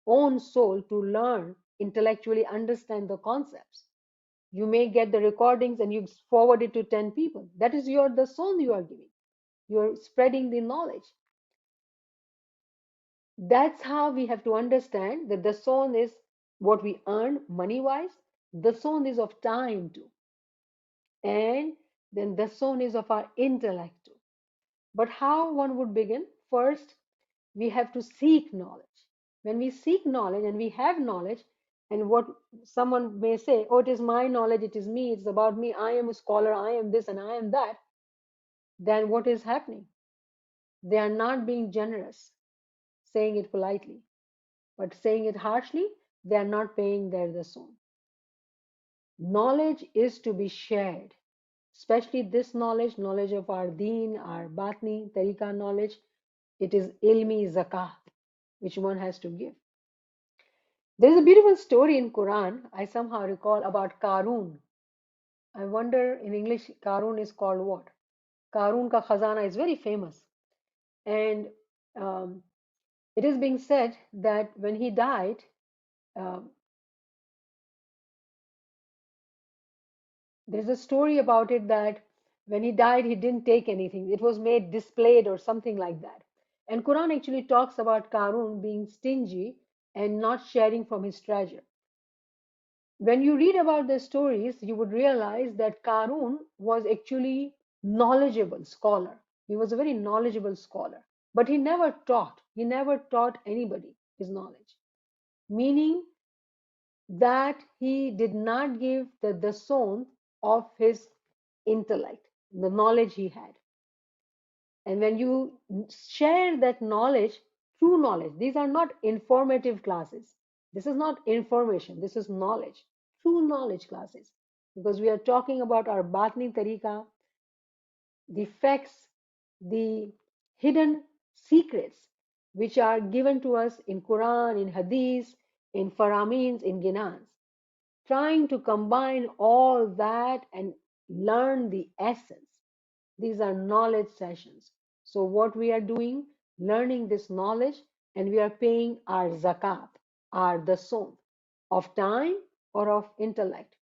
own soul to learn, intellectually understand the concepts. You may get the recordings and you forward it to 10 people. That is the soul you are giving. You're spreading the knowledge. That's how we have to understand that the soul is what we earn money wise. The soul is of time too. And then the soul is of our intellect too. But how one would begin? First, we have to seek knowledge. When we seek knowledge and we have knowledge, and what someone may say, oh, it is my knowledge, it is me, it's about me, I am a scholar, I am this and I am that, then what is happening? They are not being generous. saying it politely. But saying it harshly, they are not paying their dasoon. Knowledge is to be shared, especially this knowledge, knowledge of our deen, our batni, tariqa knowledge. It is ilmi zakat, which one has to give. There is a beautiful story in Quran, I somehow recall, about Karun. I wonder in English, Karun is called what? Karun ka khazana is very famous. And um, it is being said that when he died, um, there's a story about it that when he died, he didn't take anything. It was made displayed or something like that. And Quran actually talks about Karun being stingy and not sharing from his treasure. When you read about the stories, you would realize that Karun was actually knowledgeable scholar. He was a very knowledgeable scholar, but he never taught. He never taught anybody his knowledge, meaning that he did not give the dason of his intellect, the knowledge he had. And when you share that knowledge, true knowledge, these are not informative classes. This is not information, this is knowledge, true knowledge classes. Because we are talking about our Batni Tariqa, the facts, the hidden secrets which are given to us in Quran, in Hadith, in Faramins, in Ginans, trying to combine all that and learn the essence. These are knowledge sessions. So what we are doing, learning this knowledge, and we are paying our zakat, our dason of time or of intellect.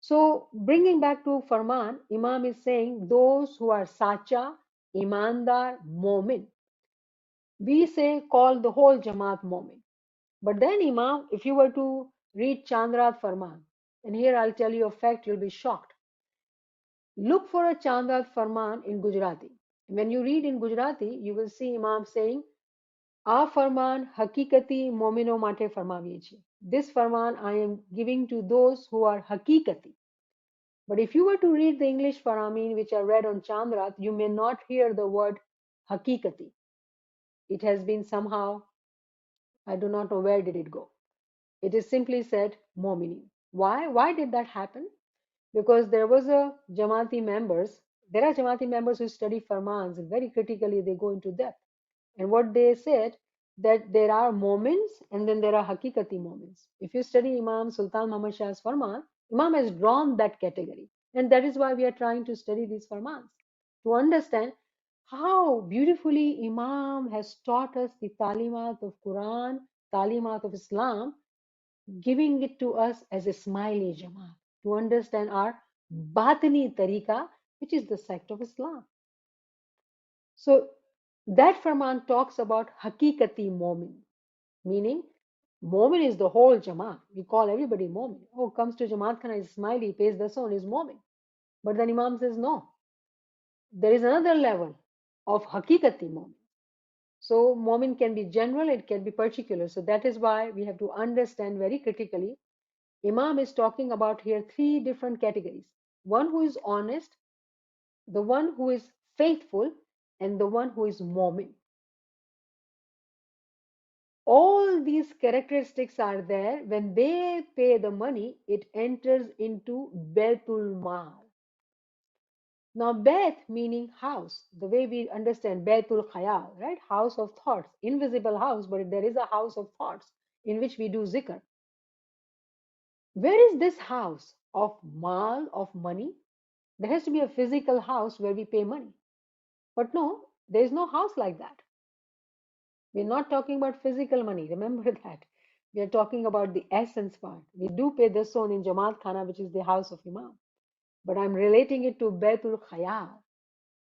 So bringing back to Farman, Imam is saying those who are sacha, imandar, momin. We say call the whole Jama'at momin. But then Imam, if you were to read Chandrat Farman, and here I'll tell you a fact, you'll be shocked. Look for a Chandrat Farman in Gujarati. When you read in Gujarati, you will see Imam saying, "A Farman Hakikati Momino Mate Farmaviye છે." This Farman I am giving to those who are Hakikati. But if you were to read the English Faramin which are read on Chandrat, you may not hear the word Hakikati. It has been somehow, I do not know where did it go. It is simply said Momini. Why? Why did that happen? Because there was a Jamati members, there are Jamati members who study Farmans and very critically they go into depth. And what they said that there are moments and then there are Hakikati moments. If you study Imam Sultan Muhammad Shah's Farman, Imam has drawn that category. And that is why we are trying to study these Farmans to understand how beautifully Imam has taught us the Talimat of Quran, Talimat of Islam, giving it to us as Ismaili Jama'at to understand our Batini Tariqa, which is the sect of Islam. So that Farman talks about Hakikati Momin, meaning Momin is the whole Jama'at. We call everybody Momin. Oh, comes to Jamaat Khana is Ismaili, pays the son, is Momin. But then Imam says, no, there is another level of Hakikati Momin. So Momin can be general, it can be particular. So that is why we have to understand very critically. Imam is talking about here three different categories. One who is honest, the one who is faithful, and the one who is Momin. All these characteristics are there. When they pay the money, it enters into Baitul Mal. Now, Bait meaning house, the way we understand Baitul Khayal, right? House of thoughts, invisible house, but there is a house of thoughts in which we do zikr. Where is this house of mal, of money? There has to be a physical house where we pay money. But no, there is no house like that. We're not talking about physical money. Remember that. We are talking about the essence part. We do pay the son in Jamaat Khana, which is the house of Imam. But I'm relating it to Baitul Khayal.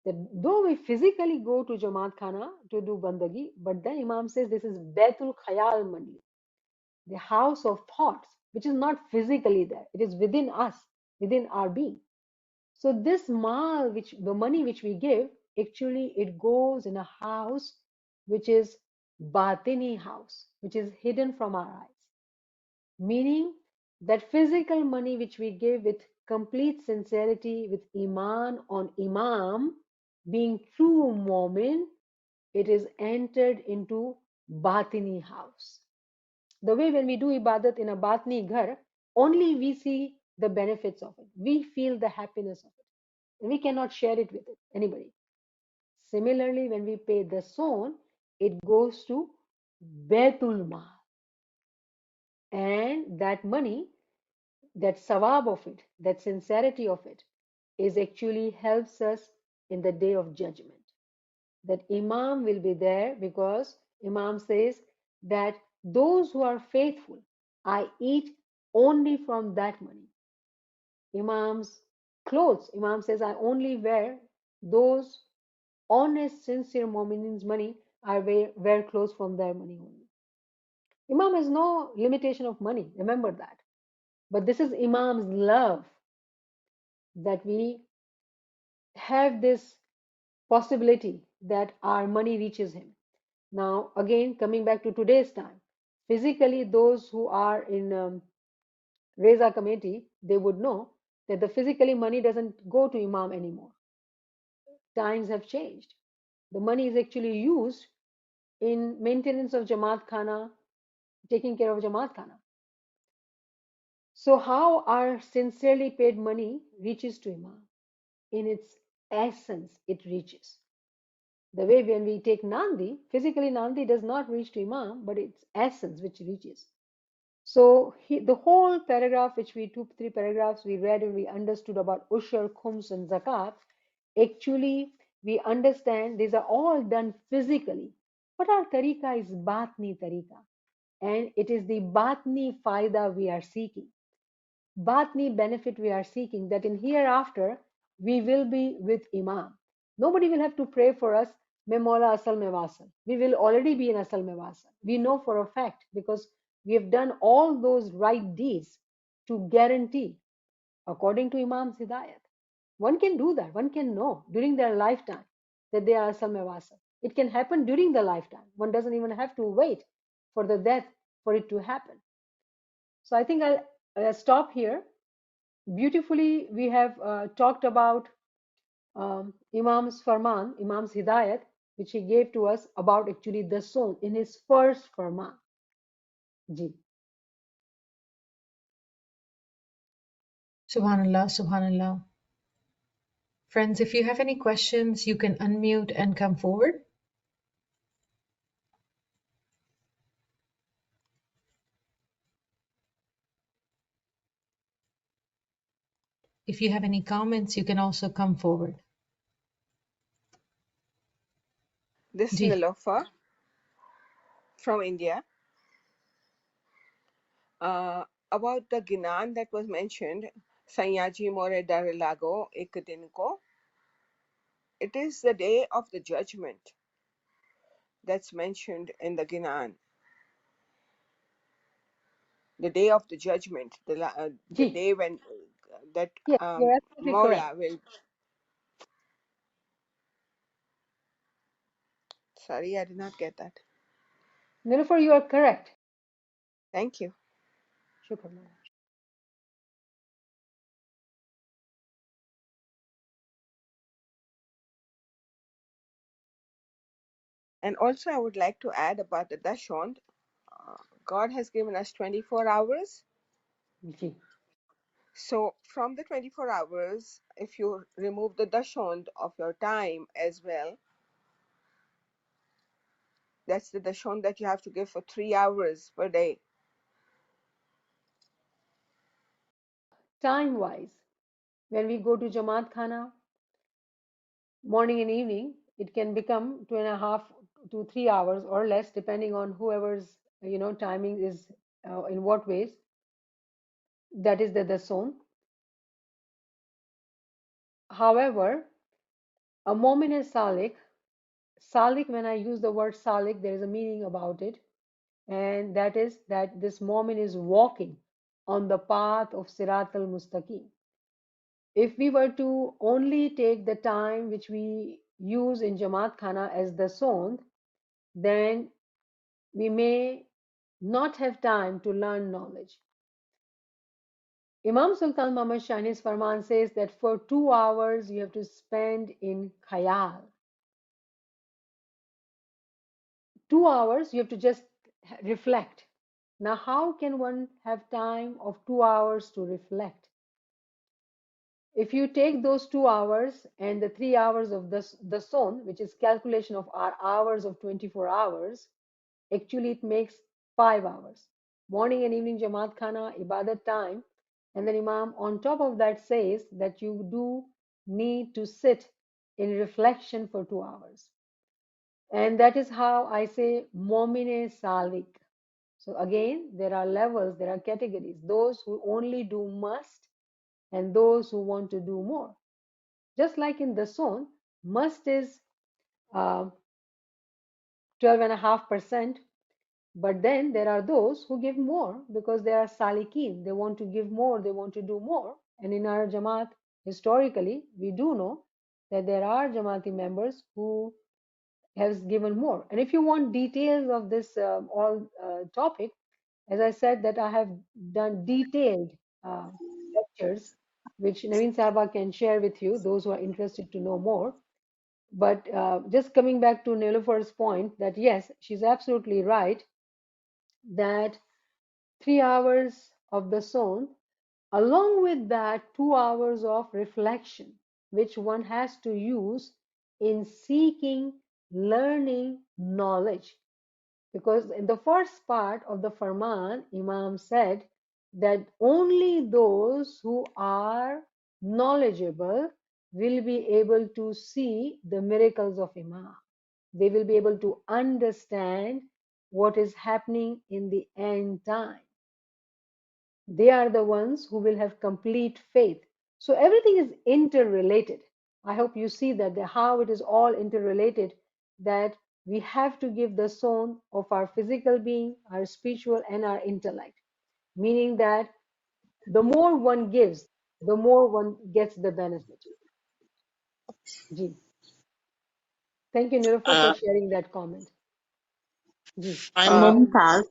That though we physically go to Jamaat Khana to do Bandagi, but then Imam says this is Baitul Khayal Mandi, the house of thoughts, which is not physically there. It is within us, within our being. So this mal, which the money which we give, actually it goes in a house which is batini house, which is hidden from our eyes. Meaning that physical money which we give with complete sincerity, with iman on Imam, being true Mu'min, it is entered into batini house. The way when we do ibadat in a batni ghar, only we see the benefits of it. We feel the happiness of it. And we cannot share it with anybody. Similarly, when we pay the son, it goes to Baitul Mal. And that money, that sawab of it, that sincerity of it, is actually helps us in the day of judgment. That Imam will be there because Imam says that those who are faithful, I eat only from that money. Imam's clothes, Imam says, I only wear those honest, sincere Mu'minins' money, I wear clothes from their money only. Imam has no limitation of money, remember that. But this is Imam's love that we have this possibility that our money reaches him. Now, again, coming back to today's time, physically, those who are in Reza committee, they would know that the physically money doesn't go to Imam anymore. Times have changed. The money is actually used in maintenance of Jamaat Khana, taking care of Jamaat Khana. So, how our sincerely paid money reaches to Imam? In its essence, it reaches. The way when we take Nandi, physically Nandi does not reach to Imam, but its essence which reaches. So the whole paragraph, which we took, three paragraphs we read and we understood about Ushur, Khums, and Zakat, actually we understand these are all done physically. But our tariqa is Batni tariqa, and it is the Batni faida we are seeking. Batni benefit we are seeking, that in hereafter we will be with Imam. Nobody will have to pray for us, "Main Maula Asal mein wasal." We will already be in Asal mein wasal. We know for a fact because we have done all those right deeds to guarantee, according to Imam's Hidayat. One can do that. One can know during their lifetime that they are Asal mein wasal. It can happen during the lifetime. One doesn't even have to wait for the death for it to happen. So I think I'll stop here. Beautifully, we have talked about Imam's Farman, Imam's Hidayat, which he gave to us about actually the soul in his first Farman. Ji. Subhanallah, Subhanallah. Friends, if you have any questions, you can unmute and come forward. If you have any comments, you can also come forward. This is Ji. Nilofa from India. About the Ginan that was mentioned, Sanyaji More Darilago Ekadinko, it is the day of the judgment that's mentioned in the Ginan. The day of the judgment, the Ji. day when that Yes, you're absolutely correct. Mawla will. Sorry, I did not get that. Nilofer, you are correct. Thank you. Shukran. And also, I would like to add about the Dashond. God has given us 24 hours. Ji. So from the 24 hours, if you remove the dashond of your time as well, that's the dashond that you have to give for 3 hours per day. Time wise, when we go to Jamaat Khana, morning and evening, it can become 2.5 to 3 hours or less, depending on whoever's timing is in what ways. That is the zone. However, a moment is salik. Salik, when I use the word salik, there is a meaning about it, and that is that this moment is walking on the path of Sirat al Mustaqim. If we were to only take the time which we use in Jamaat Khana as the Sond, then we may not have time to learn knowledge. Imam Sultan Muhammad Shah in his Farman says that for 2 hours you have to spend in khayal. 2 hours you have to just reflect. Now, how can one have time of 2 hours to reflect? If you take those 2 hours and the 3 hours of the son, which is calculation of our hours of 24 hours, actually it makes 5 hours. Morning and evening Jamaat Khana, Ibadat time. And then Imam on top of that says that you do need to sit in reflection for 2 hours. And that is how I say Momine Salik. So again, there are levels, there are categories. Those who only do must and those who want to do more. Just like in the zone, must is 12.5%, but then there are those who give more because they are salikin. They want to give more, they want to do more. And in our Jamaat, historically, we do know that there are Jamaati members who has given more. And if you want details of this all topic, as I said, that I have done detailed uh, lectures, which Naveen Sahaba can share with you, those who are interested to know more. But just coming back to Nilufer's point, that yes, she's absolutely right that 3 hours of the zone, along with that 2 hours of reflection, which one has to use in seeking, learning knowledge. Because in the first part of the Farman, Imam said that only those who are knowledgeable will be able to see the miracles of Imam. They will be able to understand what is happening in the end time. They are the ones who will have complete faith. So everything is interrelated. I hope you see that how it is all interrelated, that we have to give the soul of our physical being, our spiritual, and our intellect. Meaning that the more one gives, the more one gets the benefit. Ji. Thank you, Nirufa, for Uh, sharing that comment. Ji. I'm Mumtaz.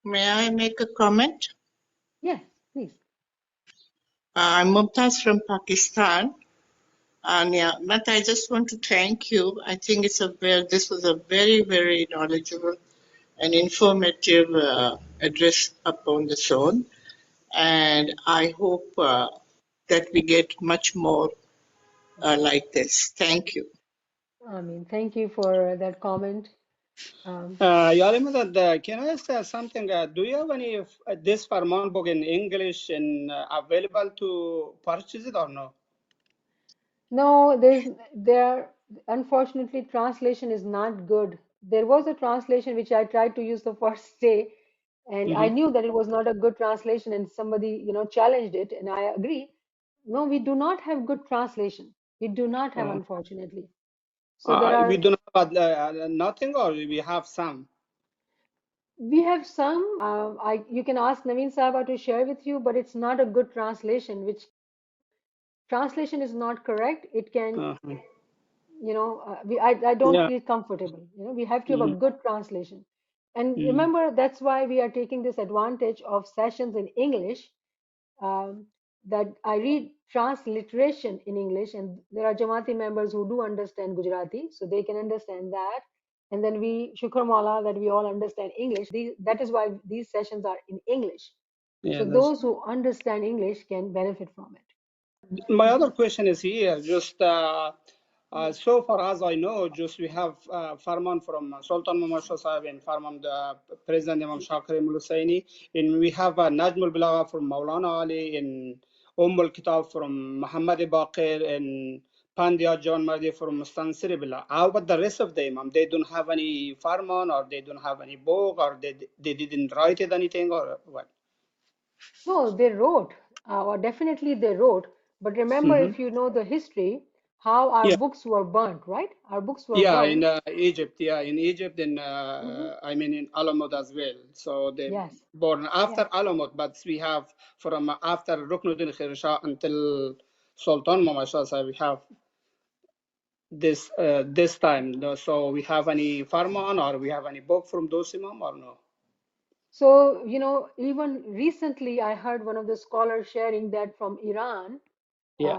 May I make a comment? Yes, please. I'm Mumtaz from Pakistan. And yeah, but I just want to thank you. I think this was a very, very knowledgeable and informative address upon the zone. And I hope that we get much more like this. Thank you. I mean, thank you for that comment. Um, Yalimad, can I ask something? Do you have any of this Farman book in English and available to purchase it or no? No, unfortunately, translation is not good. There was a translation which I tried to use the first day, and I Mm-hmm. knew that it was not a good translation, and somebody, challenged it, and I agree. No, we do not have good translation. We do not have, unfortunately. So We do not have nothing, or we have some. we have some. You can ask Naveen Saba to share with you, but it's not a good translation. Which translation is not correct. It can Uh-huh. I don't Yeah. feel comfortable. We have to have a Mm-hmm. good translation. And Mm-hmm. remember, that's why we are taking this advantage of sessions in English, um, that I read transliteration in English, and there are Jamati members who do understand Gujarati, so they can understand that. And then Shukr Mala, that we all understand English. That is why these sessions are in English. Yeah, So that's. those who understand English can benefit from it. My other question is here. Just so far as I know, just we have Farman from Sultan Muhammad Shah Sahib and Farman the President Imam Shakir Mulusaini, and we have Najmul Bilagha from Maulana Ali, and Al Kitab from Muhammad Baqir, and Pandya John Mahdi from Mustansir Billah. How about the rest of them? They don't have any Farman, or they don't have any book, or they didn't write it anything, or what? No, they wrote, or definitely they wrote. But remember, Mm-hmm. if you know the history, how our books were burnt, right? Our books were Yeah, in burnt. Egypt. Yeah, in Egypt, and Hmm. I mean in Alamut as well. So they Yes, born after yes. Alamut, but we have from after Ruknuddin Khair Shah until Sultan Muhammad Shah Sahib, we have this time. So we have any farman, or we have any book from those imam, or no? So, even recently I heard one of the scholars sharing that from Iran, Yeah.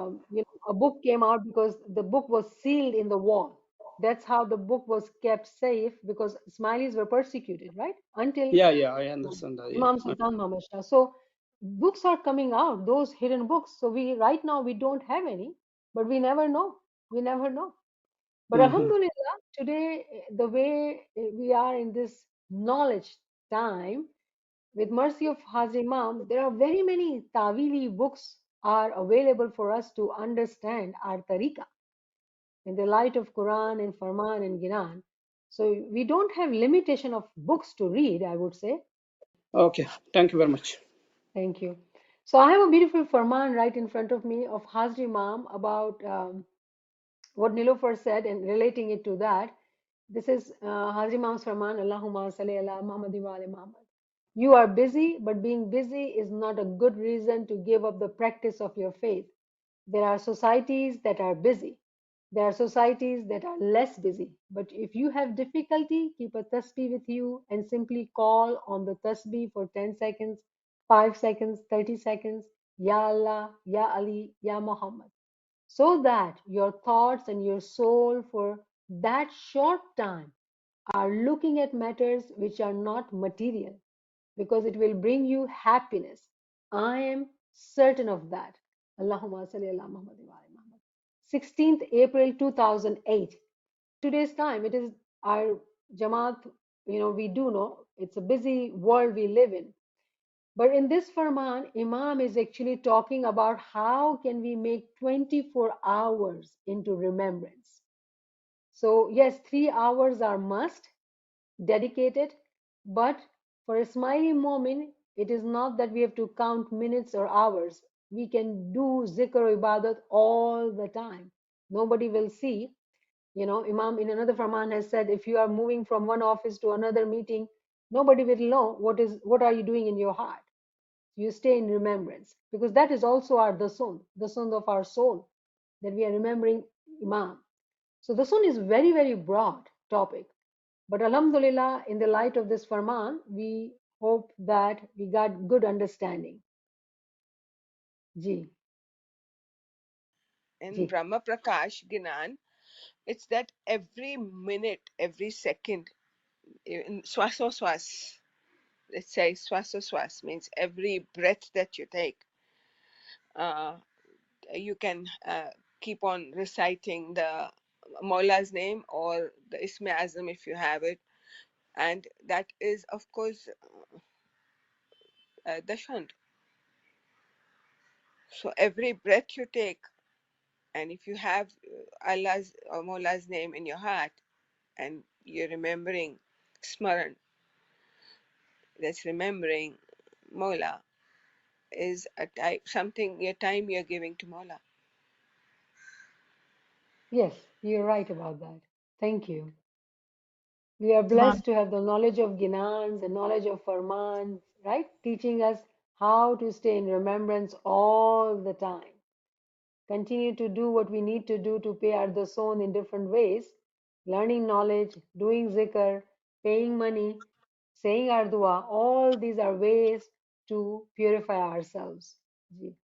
a book came out because the book was sealed in the wall. That's how the book was kept safe, because Ismailis were persecuted, right? Until Yeah, yeah, I understand that. Imam Yeah. Sultan Muhammad Shah. So books are coming out, those hidden books. So we right now we don't have any, but we never know. We never know. But Mm-hmm. Alhamdulillah, today the way we are in this knowledge time, with mercy of Hazi Imam, there are very many Tawili books are available for us to understand our tariqah in the light of Quran and Farman and Ginan. So we don't have limitation of books to read, I would say. Okay, thank you very much. Thank you. So I have a beautiful Farman right in front of me of Hazri Imam about what Nilofer said and relating it to that. This is Hazri Imam's Farman, Allahumma salli ala Muhammadi wa ali Muhammad. You are busy, but being busy is not a good reason to give up the practice of your faith. There are societies that are busy. There are societies that are less busy. But if you have difficulty, keep a tasbih with you and simply call on the tasbih for 10 seconds, 5 seconds, 30 seconds. Ya Allah, Ya Ali, Ya Muhammad. So that your thoughts and your soul for that short time are looking at matters which are not material, because it will bring you happiness. I am certain of that. Allahumma salli ala Muhammad wa ali Muhammad. 16th April 2008. Today's time, it is our Jama'at, we do know it's a busy world we live in. But in this Farman, Imam is actually talking about how can we make 24 hours into remembrance. So yes, 3 hours are must, dedicated, but for a Ismaili moment, it is not that we have to count minutes or hours. We can do zikr or ibadat all the time. Nobody will see. Imam in another Farman has said, if you are moving from one office to another meeting, nobody will know what are you doing in your heart. You stay in remembrance, because that is also our the sun of our soul, that we are remembering Imam. So the sun is very, very broad topic. But Alhamdulillah, in the light of this Farman, we hope that we got good understanding. Ji, In ji. Brahma Prakash Gnan, it's that every minute, every second, in swasoswas, let's say swasoswas means every breath that you take, uh, you can keep on reciting the Maula's name or the Isme Azam if you have it. And that is, of course, the Shand. So every breath you take, and if you have Allah's or Maula's name in your heart, and you're remembering Smaran, that's remembering Mola, is a type, something, your time you're giving to Mola. Yes, you're right about that. Thank you. We are Subhan. blessed to have the knowledge of Ginans, the knowledge of Farmans, right? Teaching us how to stay in remembrance all the time. Continue to do what we need to do to pay our dason in different ways, learning knowledge, doing zikr, paying money, saying our dua. All these are ways to purify ourselves. Ji.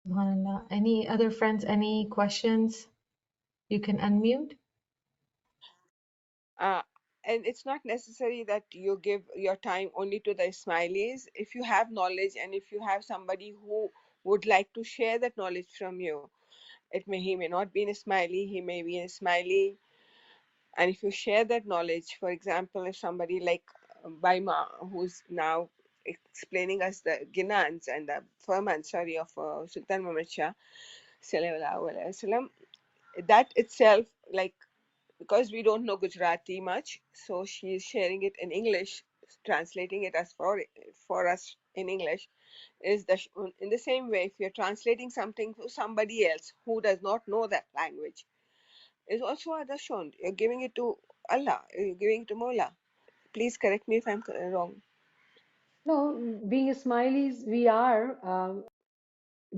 Subhanallah. Any other friends, any questions? You can unmute. Uh, and it's not necessary that you give your time only to the Ismailis. If you have knowledge and if you have somebody who would like to share that knowledge from you, he may not be an Ismaili, he may be an Ismaili. And if you share that knowledge, for example, if somebody like Baima, who's now explaining us the Ginans and the Farman, sorry, of Sultan Muhammad Shah, sallallahu alaihi wasallam, that itself, like, because we don't know Gujarati much, so she's sharing it in English, translating it as for us in English. Is the in the same way, if you're translating something to somebody else who does not know that language, is also a dashond. You're giving it to Allah. You're giving it to Mola. Please correct me if I'm wrong. No, being Ismailis, we are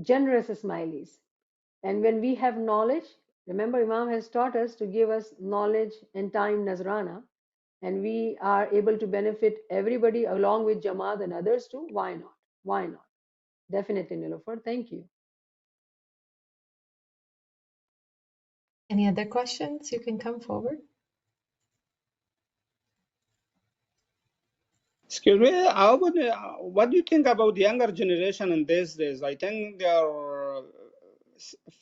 generous Ismailis. And when we have knowledge, remember Imam has taught us to give us knowledge and time Nazrana, and we are able to benefit everybody along with Jamaat and others too. Why not? Why not? Definitely, Nilofer. Thank you. Any other questions? You can come forward. Excuse me, how would, what do you think about the younger generation in these days? I think they are,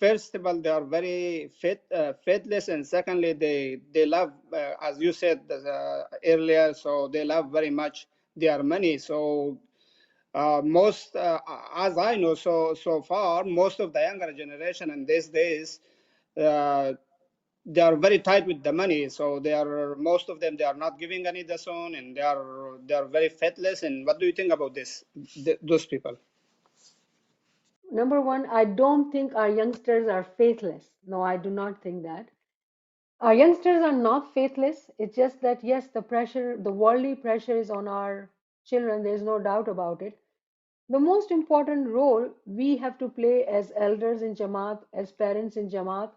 first of all, they are very faithless, and secondly, they love, as you said earlier, so they love very much their money. So most, as I know, so far, most of the younger generation in these days, uh, they are very tight with the money. So they are, most of them, they are not giving any dason, and they are very faithless. And what do you think about this? Those people? Number one, I don't think our youngsters are faithless. No, I do not think that. Our youngsters are not faithless. It's just that, yes, the pressure, the worldly pressure is on our children. There's no doubt about it. The most important role we have to play as elders in Jamaat, as parents in Jamaat,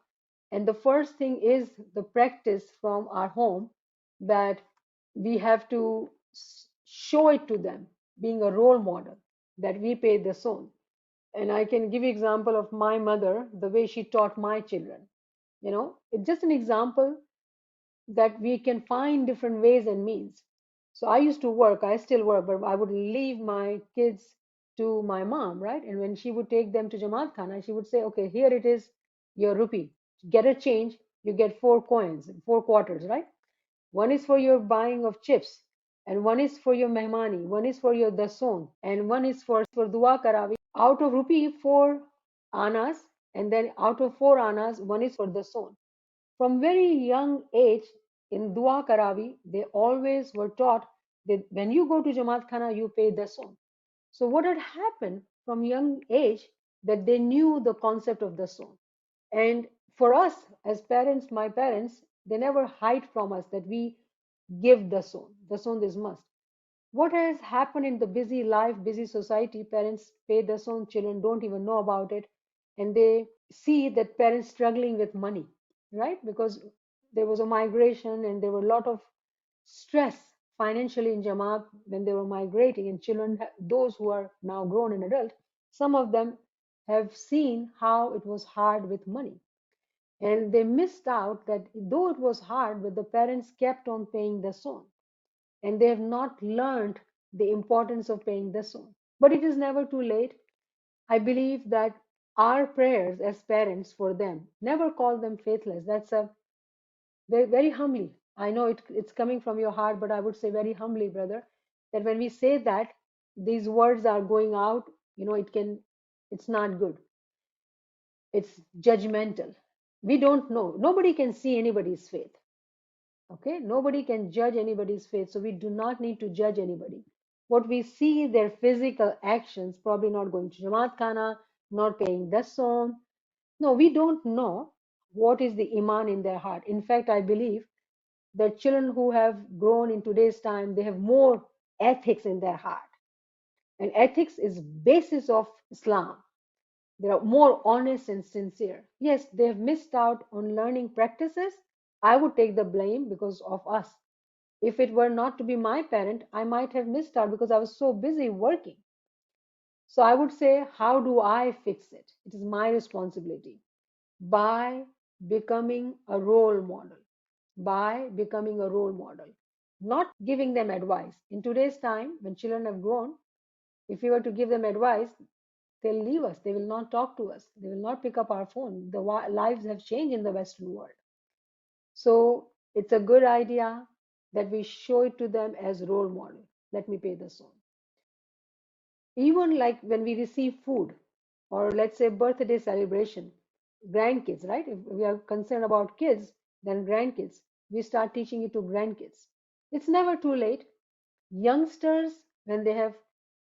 and the first thing is the practice from our home, that we have to show it to them, being a role model, that we pay the son. And I can give you example of my mother, the way she taught my children. It's just an example that we can find different ways and means. So I used to work, I still work, but I would leave my kids to my mom, right? And when she would take them to Jamaat Khana, she would say, okay, here it is your rupee. Get a change, you get 4 coins, 4 quarters, right? One is for your buying of chips, and one is for your mehmani, one is for your dason, and one is for dua karavi. Out of rupee, 4 annas, and then out of 4 annas, one is for dason. From very young age in Dua Karavi, they always were taught that when you go to Jamaat Khana, you pay the son. So what had happened from young age, that they knew the concept of the son. And for us as parents, my parents, they never hide from us that we give the son. The son is must. What has happened in the busy life, busy society, parents pay their own, children don't even know about it, and they see that parents struggling with money, right? Because there was a migration and there were a lot of stress financially in Jamaat when they were migrating, and children, those who are now grown and adult, some of them have seen how it was hard with money. And they missed out that though it was hard, but the parents kept on paying the son, and they have not learned the importance of paying the son. But it is never too late. I believe that our prayers as parents for them, never call them faithless. That's a very, very humbly. I know it's coming from your heart, but I would say very humbly, brother, that when we say that, these words are going out, it's not good. It's judgmental. We don't know. Nobody can see anybody's faith. Okay, nobody can judge anybody's faith, so we do not need to judge anybody. What we see, their physical actions, probably not going to Jamaat Khana, not paying dason. No, we don't know what is the iman in their heart. In fact, I believe that children who have grown in today's time, they have more ethics in their heart, and ethics is basis of Islam. They are more honest and sincere. Yes, they have missed out on learning practices. I would take the blame because of us. If it were not to be my parent, I might have missed out because I was so busy working. So I would say, how do I fix it? It is my responsibility by becoming a role model. By becoming a role model, not giving them advice. In today's time, when children have grown, if we were to give them advice, they'll leave us. They will not talk to us. They will not pick up our phone. The lives have changed in the Western world. So it's a good idea that we show it to them as role model. Let me pay this on. Even like when we receive food, or let's say birthday celebration, grandkids, right? If we are concerned about kids, then grandkids, we start teaching it to grandkids. It's never too late. Youngsters, when they have,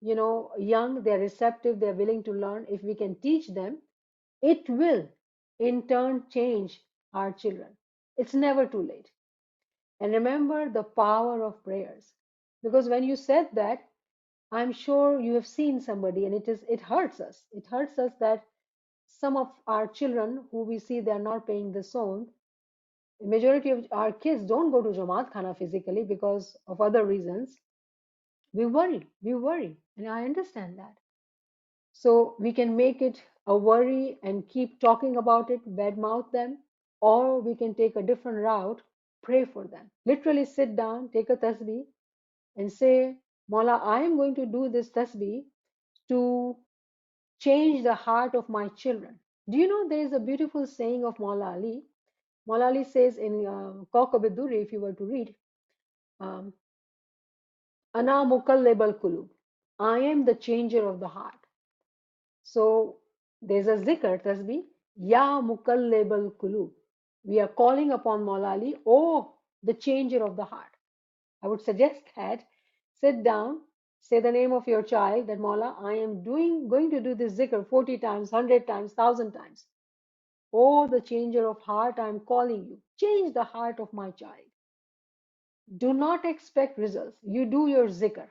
young, they're receptive, they're willing to learn. If we can teach them, it will in turn change our children. It's never too late. And remember the power of prayers. Because when you said that, I'm sure you have seen somebody, and it hurts us. It hurts us that some of our children who we see they are not paying the son. The majority of our kids don't go to Jamaat Khana physically because of other reasons. We worry, and I understand that. So we can make it a worry and keep talking about it, badmouth them. or we can take a different route, pray for them. Literally sit down, take a tasbih, and say, Mawla, I am going to do this tasbih to change the heart of my children. Do you know there is a beautiful saying of Mawla Ali? Mawla Ali says in Kawkab-e-Durri, if you were to read, um, Ana mukallib al-kulub. I am the changer of the heart. So there's a zikr, tasbih, Ya mukallib al-kulub. We are calling upon Mawla Ali, oh, the changer of the heart. I would suggest that sit down, say the name of your child, that Mawla, I am going to do this zikr 40 times, 100 times, 1,000 times. Oh, the changer of heart, I am calling you. Change the heart of my child. Do not expect results. You do your zikr.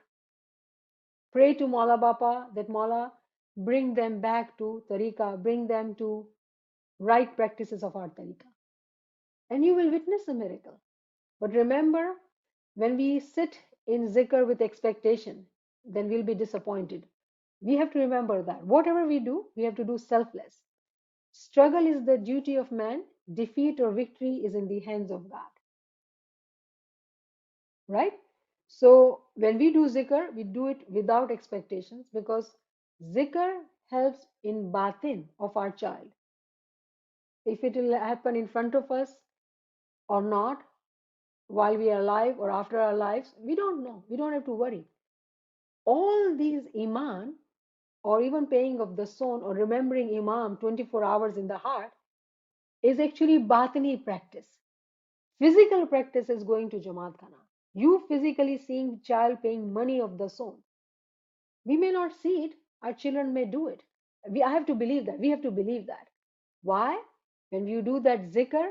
Pray to Mawla Bapa that Mawla bring them back to tariqah, bring them to right practices of our tariqah. And you will witness a miracle. But remember, when we sit in zikr with expectation, then we'll be disappointed. We have to remember that whatever we do, we have to do selfless. Struggle is the duty of man, defeat or victory is in the hands of God. Right? So when we do zikr, we do it without expectations because zikr helps in batin of our child. If it will happen in front of us or not, while we are alive or after our lives, we don't know. We don't have to worry. All these iman or even paying of the son or remembering Imam 24 hours in the heart is actually batini practice. Physical practice is going to Jamaat Khana. You physically seeing child paying money of the son. We may not see it. Our children may do it. I have to believe that. We have to believe that. Why? When you do that zikr,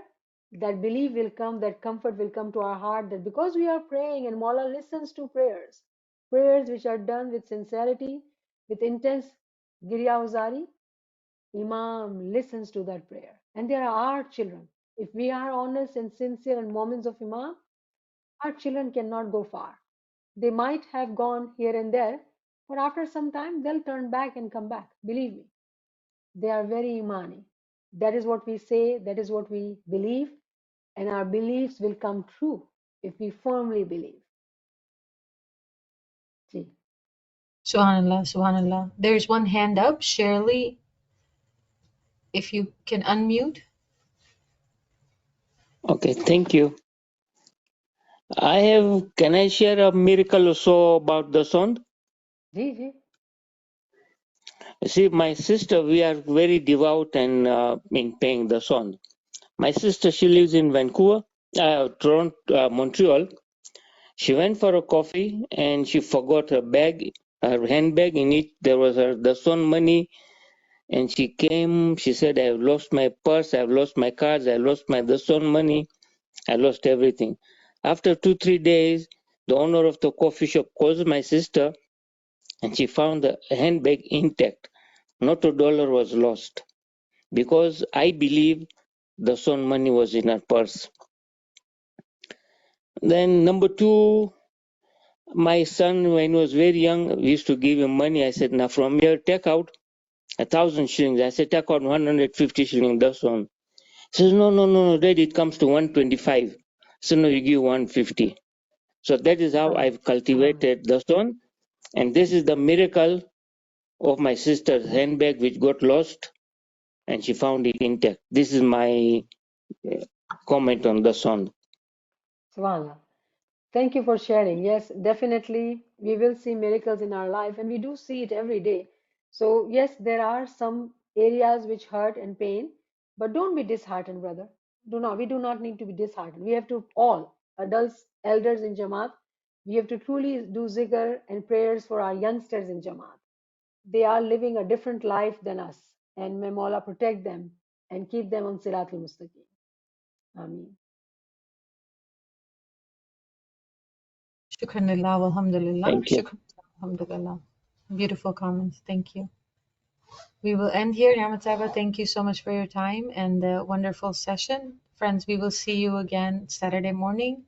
that belief will come, that comfort will come to our heart that because we are praying and Mawla listens to prayers, prayers which are done with sincerity, with intense girya uzari, Imam listens to that prayer. And they are our children. If we are honest and sincere in moments of Imam, our children cannot go far. They might have gone here and there, but after some time they'll turn back and come back. Believe me, they are very Imani. That is what we say, that is what we believe, and our beliefs will come true if we firmly believe. See. Subhanallah, subhanallah. There's one hand up. Shirley, if you can unmute. Okay, thank you. Can I share a miracle also about the sound? Ji. See, my sister, we are very devout and in paying the sound. My sister, she lives in Vancouver, Toronto, Montreal. She went for a coffee and she forgot her bag, her handbag. In it, there was the son money. And she came, she said, I've lost my purse, I've lost my cards, I lost the son money, I lost everything. After 2-3 days, the owner of the coffee shop calls my sister and she found the handbag intact. Not a dollar was lost. Because I believe the son money was in her purse. Then number 2, my son, when he was very young, we used to give him money. I said, now from here, take out 1,000 shillings. I said, take out 150 shillings, that's one. He says, no, Daddy, it comes to 125. So no, you give 150. So that is how I've cultivated the son. And this is the miracle of my sister's handbag, which got lost, and she found it intact. This is my comment on the son. Subhanallah. Thank you for sharing. Yes, definitely we will see miracles in our life and we do see it every day. So yes, there are some areas which hurt and pain, but don't be disheartened, brother. We do not need to be disheartened. We have to all, adults, elders in Jama'at, we have to truly do zikr and prayers for our youngsters in Jama'at. They are living a different life than us. And may Mawla protect them and keep them on Siratul Mustaqim. Ameen. Shukran lillah, alhamdulillah. Thank you. Shukran, alhamdulillah. Beautiful comments. Thank you. We will end here. Niamat Saiba, thank you so much for your time and the wonderful session. Friends, we will see you again Saturday morning.